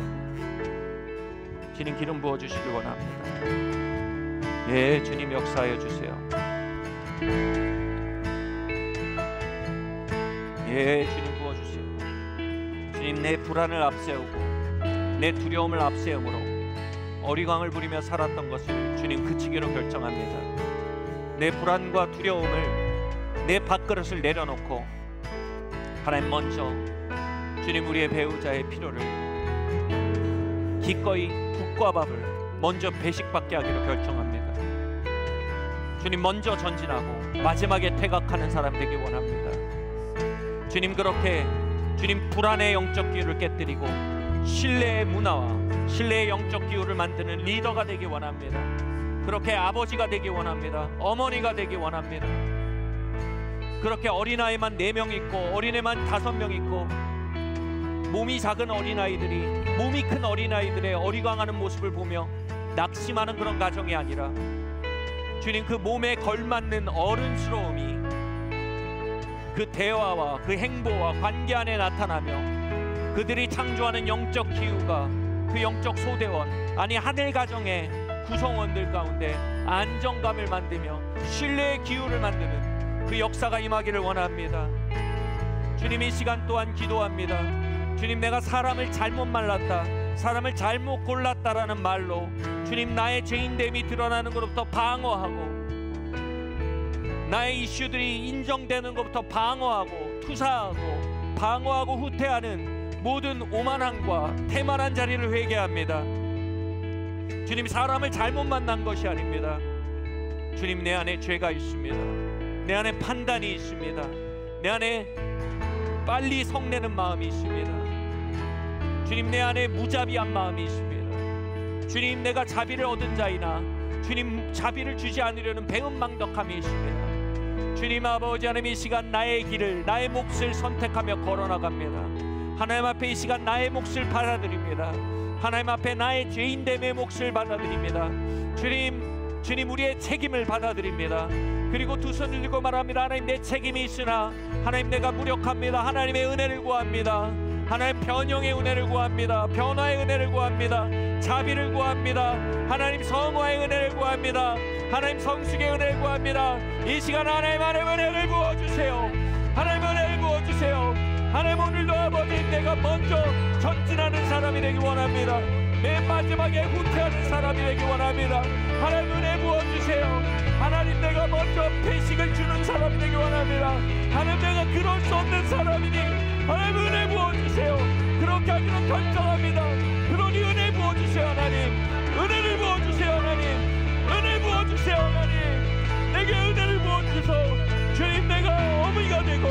주님, 기름 부어주시길 원합니다. 예, 주님 역사하여 주세요. 예, 주님 부어주세요. 주님, 내 불안을 앞세우고 내 두려움을 앞세움으로 어리광을 부리며 살았던 것을 주님 그치기로 결정합니다. 내 불안과 두려움을, 내 밥그릇을 내려놓고 하나님 먼저 주님 우리의 배우자의 필요를 기꺼이 국과 밥을 먼저 배식받게 하기로 결정합니다. 주님, 먼저 전진하고 마지막에 퇴각하는 사람 되기 원합니다. 주님, 그렇게 주님 불안의 영적 기후를 깨뜨리고 신뢰의 문화와 신뢰의 영적 기후를 만드는 리더가 되기 원합니다. 그렇게 아버지가 되기 원합니다. 어머니가 되기 원합니다. 그렇게 어린아이만 4명 있고 어린애만 5명 있고 몸이 작은 어린아이들이 몸이 큰 어린아이들의 어리광하는 모습을 보며 낙심하는 그런 가정이 아니라 주님, 그 몸에 걸맞는 어른스러움이 그 대화와 그 행보와 관계 안에 나타나며 그들이 창조하는 영적 기후가 그 영적 소대원, 아니 하늘 가정의 구성원들 가운데 안정감을 만들며 신뢰의 기후를 만드는 그 역사가 임하기를 원합니다. 주님, 이 시간 또한 기도합니다. 주님, 내가 사람을 잘못 만났다, 사람을 잘못 골랐다라는 말로 주님 나의 죄인됨이 드러나는 것부터 방어하고 나의 이슈들이 인정되는 것부터 방어하고 투사하고 방어하고 후퇴하는 모든 오만함과 태만한 자리를 회개합니다. 주님, 사람을 잘못 만난 것이 아닙니다. 주님, 내 안에 죄가 있습니다. 내 안에 판단이 있습니다. 내 안에 빨리 성내는 마음이 있습니다. 주님, 내 안에 무자비한 마음이 있습니다. 주님, 내가 자비를 얻은 자이나 주님 자비를 주지 않으려는 배은망덕함이 있습니다. 주님 아버지 하나님, 이 시간 나의 길을, 나의 몫을 선택하며 걸어나갑니다. 하나님 앞에 이 시간 나의 몫을 받아들입니다. 하나님 앞에 나의 죄인됨의 몫을 받아들입니다. 주님 우리의 책임을 받아들입니다. 그리고 두 손을 들고 말합니다. 하나님, 내 책임이 있으나 하나님 내가 무력합니다. 하나님의 은혜를 구합니다. 하나님, 변형의 은혜를 구합니다. 변화의 은혜를 구합니다. 자비를 구합니다. 하나님, 성화의 은혜를 구합니다. 하나님, 성숙의 은혜를 구합니다. 이 시간 하나님 은혜를 부어주세요. 하나님, 은혜를 부어주세요. 하나님, 오늘도 아버지 내가 먼저 전진하는 사람이 되기 원합니다. 맨 마지막에 후퇴하는 사람이 되기 원합니다. 하나님, 은혜 부어주세요. 하나님, 내가 먼저 배식을 주는 사람이 되기 원합니다. 하나님, 내가 그럴 수 없는 사람이니 하나님, 은혜 부어주세요. 그렇게 하기로 결정합니다. 그러니 은혜 부어주세요. 하나님, 은혜를 부어주세요. 하나님, 은혜 부어주세요. 하나님, 내게 은혜를 부어주셔서 주님, 내가 어미가 되고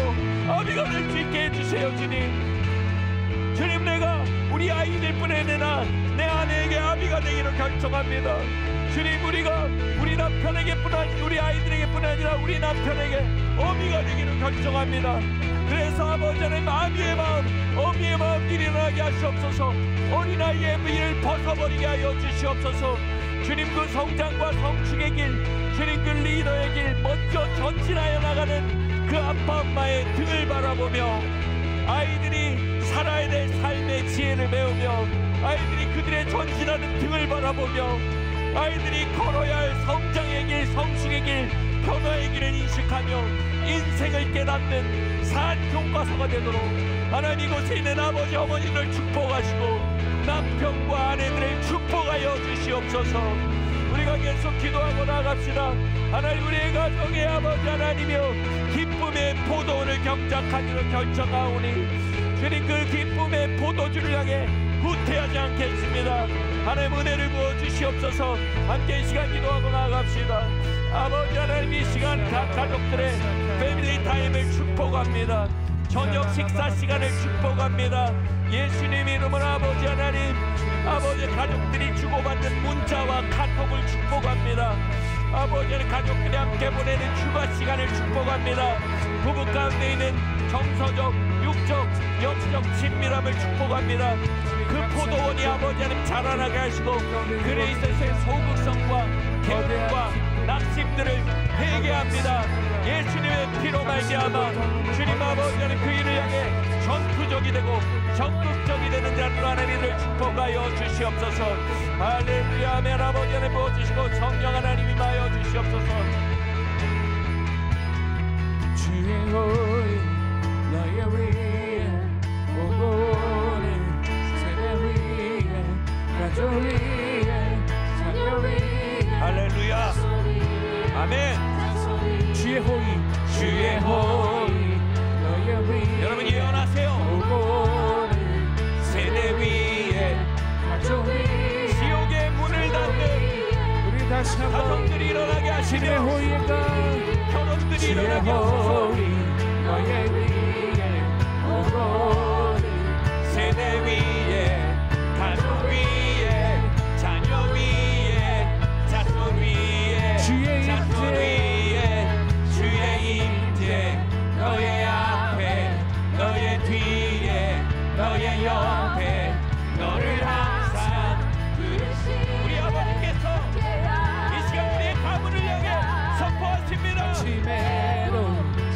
아비가 될 수 있게 해주세요. 주님, 내가 우리 아이들뿐에 아니라 내 아내에게 아비가 되기로 결정합니다. 주님, 우리 남편에게뿐 아니라 우리 아이들에게뿐 아니라 우리 남편에게 어미가 되기로 결정합니다. 그래서 아버지 하나님, 아비의 마음, 어미의 마음 일어나게 하시옵소서. 어린아이의 미를 벗어버리게 하여 주시옵소서. 주님, 그 성장과 성숙의 길, 주님 그 리더의 길 먼저 전진하여 나가는 그 아빠 엄마의 등을 바라보며 아이들이 살아야 될 삶의 지혜를 배우며 아이들이 그들의 전진하는 등을 바라보며 아이들이 걸어야 할 성장의 길, 성숙의 길, 변화의 길을 인식하며 인생을 깨닫는 산 교과서가 되도록 하나님, 이곳에 있는 아버지 어머니를 축복하시고 남편과 아내들을 축복하여 주시옵소서. 우리가 계속 기도하고 나가 나아갑시다. 하나님, 우리의 가정의 아버지 하나님이여, 기쁨의 포도원을 경작하기로 결정하오니 주님, 그 기쁨의 포도주를 향해 후퇴하지 않겠습니다. 하나님, 은혜를 부어주시옵소서. 함께 이 시간 기도하고 나아갑시다. 아버지 하나님, 이 시간 각 가족들의 패밀리 타임을 축복합니다. 저녁 식사 시간을 축복합니다. 예수님 이름으로 아버지 하나님, 아버지 가족들이 주고받는 문자와 카톡을 축복합니다. 아버지 하나님, 가족들이 함께 보내는 휴가 시간을 축복합니다. 부부 가운데 있는 정서적, 육적, 영적 친밀함을 축복합니다. 그 포도원이 아버지 하나님 자라나게 하시고, 그에 있어서의 소극성과 계획과 낙심들을 회개합니다. 예수님의 피로 말미암아 주님 아버지 하나님, 그 일을 향해 전투적이 되고 적극적이 되는 자들로 하나님을 축복하여 주시옵소서. 할렐루야. 아멘. 아버지 하나님 부어주시고 성령 하나님 임하여 주시옵소서. 주의 호의 너의 위에 오고 오는 세대 위에 가족 위에 자녀 위에 할렐루야. 아멘. 주의 호의 너의 위에 여러분 예언하세요. 오고 오는 세대 위에 가족 위에 지옥의 문을 닫는 우리 다시 한번 가정들이 일어나게 주의 하시며 호의가 결혼들이 주의 일어나게 하소서. 호의 너의 위에 오고 오는 세대 위에 가족 위에 자녀 위에 자손 위에 주의 자손 임재. 위에 주의 임재 너의 앞에 너의 뒤에 너의 옆에 너를 항상 우리 아버지께서 이 시간 우리의 가문을 향해 선포하십니다. 아침에도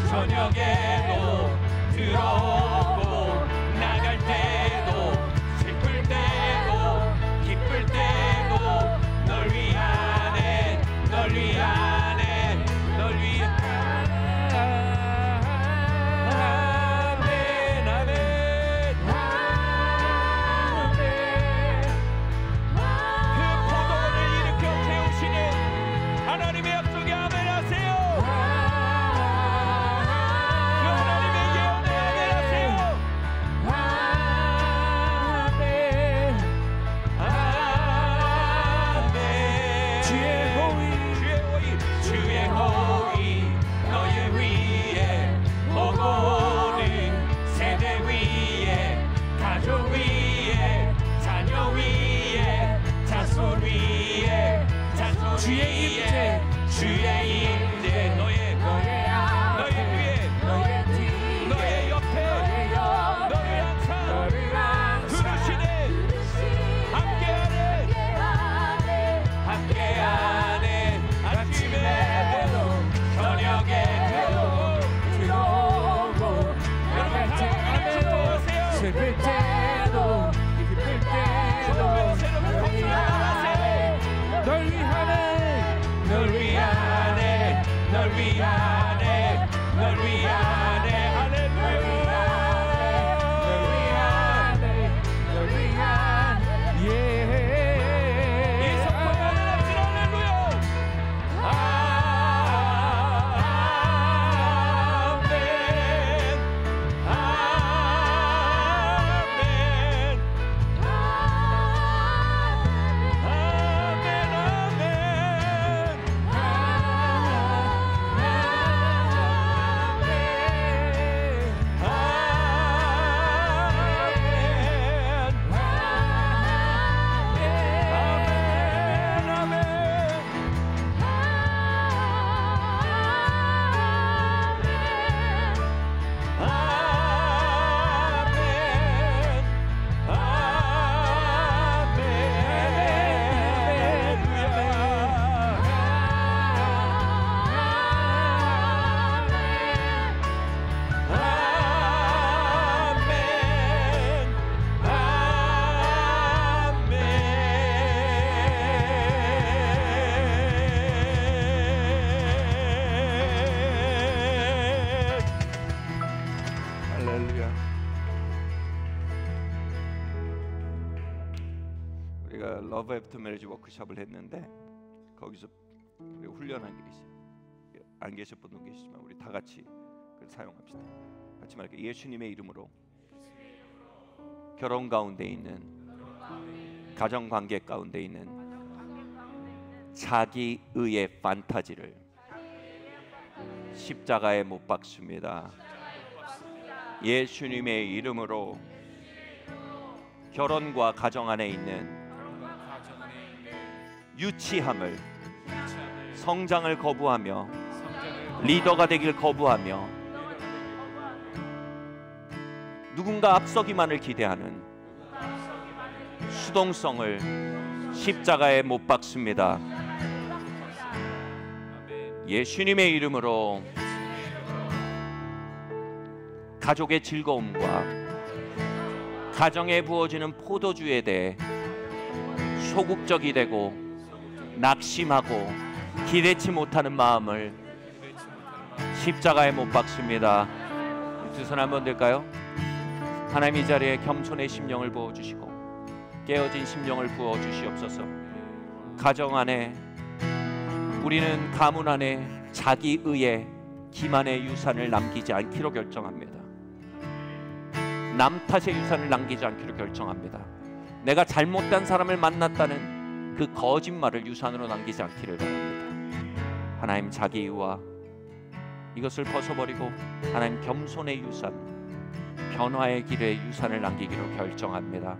저녁에도 들어오고 나갈 때도 슬플 때도 기쁠 때도 널 위하네 널 위하네 널 위하네. 아멘 아멘. 그 포도원을 일으켜 세우시는 하나님의 약속에 아멘 하세요. 그 하나님의 예언에 아멘 하세요. 아멘. 주의 호의 주의 호의 너의 위에 오고 오는 세대 위에 가족 위에 자녀 위에 자손 위에 자손 주의 위에 임재. 주의 임재 너의 뒤에 너의 옆에 너를 항상 부르시네 함께하네 아침에도 저녁에도 들어오고 여러분 가족들을 축복하세요. 슬플 때도 기쁠 때도 널 위하네 널 위하네 널 위하네 널 위하네 할렐루야. 널 위하네 예. 이 성품을 하나님 할렐루야. 아멘 러브 애프터 매리지 워크숍을 했는데 거기서 우리 훈련한 게 있어요. 안 계실 분도 계시지만 우리 다 같이 그걸 사용합시다. 같이 말할게요. 예수님의 이름으로 결혼 가운데 있는, 가정 관계 가운데 있는 자기의의 판타지를 십자가에 못 박습니다. 예수님의 이름으로 결혼과 가정 안에 있는 유치함을, 성장을 거부하며 리더가 되길 거부하며 누군가 앞서기만을 기대하는 수동성을 십자가에 못 박습니다. 예수님의 이름으로 가족의 즐거움과 가정에 부어지는 포도주에 대해 소극적이 되고 낙심하고 기대치 못하는 마음을 십자가에 못 박습니다. 두 손 한번 들까요? 하나님, 이 자리에 겸손의 심령을 부어주시고 깨어진 심령을 부어주시옵소서. 가정 안에, 우리는 가문 안에 자기의의 기만의 유산을 남기지 않기로 결정합니다. 남 탓의 유산을 남기지 않기로 결정합니다. 내가 잘못된 사람을 만났다는 그 거짓말을 유산으로 남기지 않기를 바랍니다. 하나님, 자기의와 이것을 벗어버리고 하나님 겸손의 유산, 변화의 길에 유산을 남기기로 결정합니다.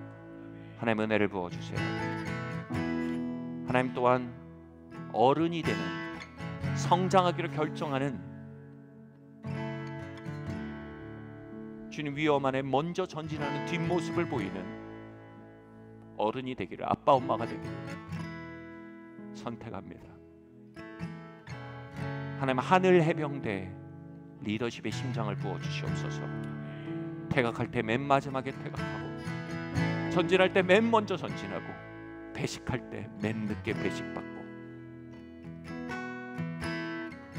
하나님, 은혜를 부어주세요. 하나님, 또한 어른이 되는, 성장하기로 결정하는 주님 위험 안에 먼저 전진하는 뒷모습을 보이는 어른이 되기를, 아빠 엄마가 되기를 선택합니다. 하나님, 하늘 해병대 리더십의 심장을 부어주시옵소서. 퇴각할 때 맨 마지막에 퇴각하고, 전진할 때 맨 먼저 전진하고, 배식할 때 맨 늦게 배식받고,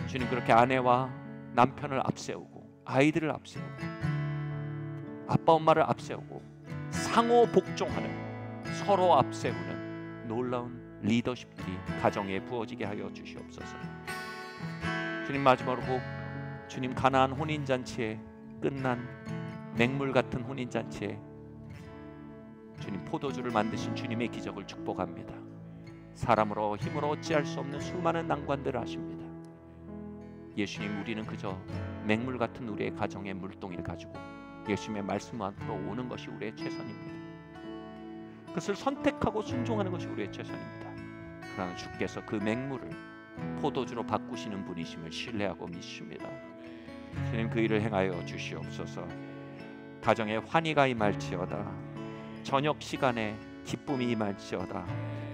주님, 그렇게 아내와 남편을 앞세우고 아이들을 앞세우고 아빠 엄마를 앞세우고 상호 복종하는, 서로 앞세우는 놀라운 리더십들이 가정에 부어지게 하여 주시옵소서. 주님, 마지막으로 주님, 가나안 혼인잔치에 끝난 맹물 같은 혼인잔치에 주님 포도주를 만드신 주님의 기적을 축복합니다. 사람으로 힘으로 어찌할 수 없는 수많은 난관들을 하십니다. 예수님, 우리는 그저 맹물 같은 우리의 가정의 물동이를 가지고 예수님의 말씀으로 오는 것이 우리의 최선입니다. 그것을 선택하고 순종하는 것이 우리의 최선입니다. 그러나 주께서 그 맹물을 포도주로 바꾸시는 분이심을 신뢰하고 믿습니다. 주님, 그 일을 행하여 주시옵소서. 가정에 환희가 임할지어다. 저녁 시간에 기쁨이 임할지어다.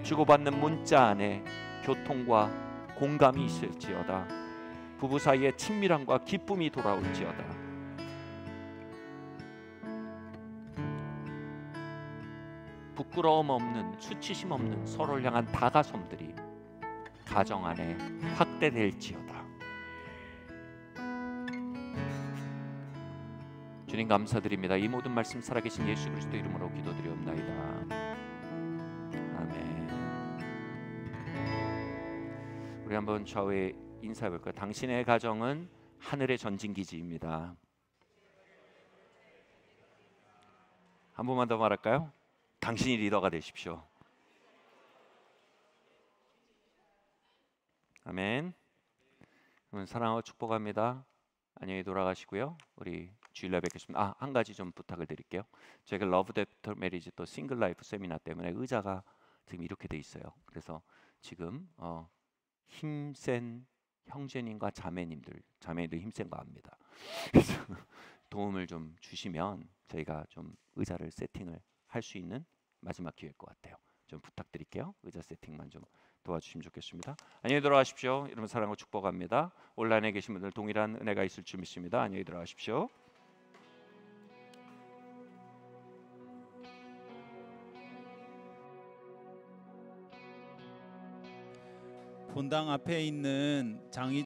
주고받는 문자 안에 교통과 공감이 있을지어다. 부부 사이에 친밀함과 기쁨이 돌아올지어다. 부끄러움 없는, 수치심 없는 서로를 향한 다가섬들이 가정 안에 확대될지어다. 주님, 감사드립니다. 이 모든 말씀 살아계신 예수 그리스도 이름으로 기도드리옵나이다. 아멘. 우리 한번 좌우에 인사해 볼까요? 당신의 가정은 하늘의 전진기지입니다. 한 번만 더 말할까요? 당신이 리더가 되십시오. 아멘. 그러면 사랑하고 축복합니다. 안녕히 돌아가시고요. 우리 주일날 뵙겠습니다. 한 가지 좀 부탁을 드릴게요. 저희가 러브 애프터 메리지 또 싱글 라이프 세미나 때문에 의자가 지금 이렇게 돼 있어요. 그래서 지금 힘센 형제님과 자매님들 힘센 거 압니다. 그래서 도움을 좀 주시면 저희가 좀 의자를 세팅을 할 수 있는 마지막 기회일 것 같아요. 좀 부탁드릴게요. 의자 세팅만 좀 도와주시면 좋겠습니다. 안녕히 들어가십시오. 여러분 사랑하고 축복합니다. 온라인에 계신 분들 동일한 은혜가 있을 줄 믿습니다. 안녕히 들어가십시오. 본당 앞에 있는 장희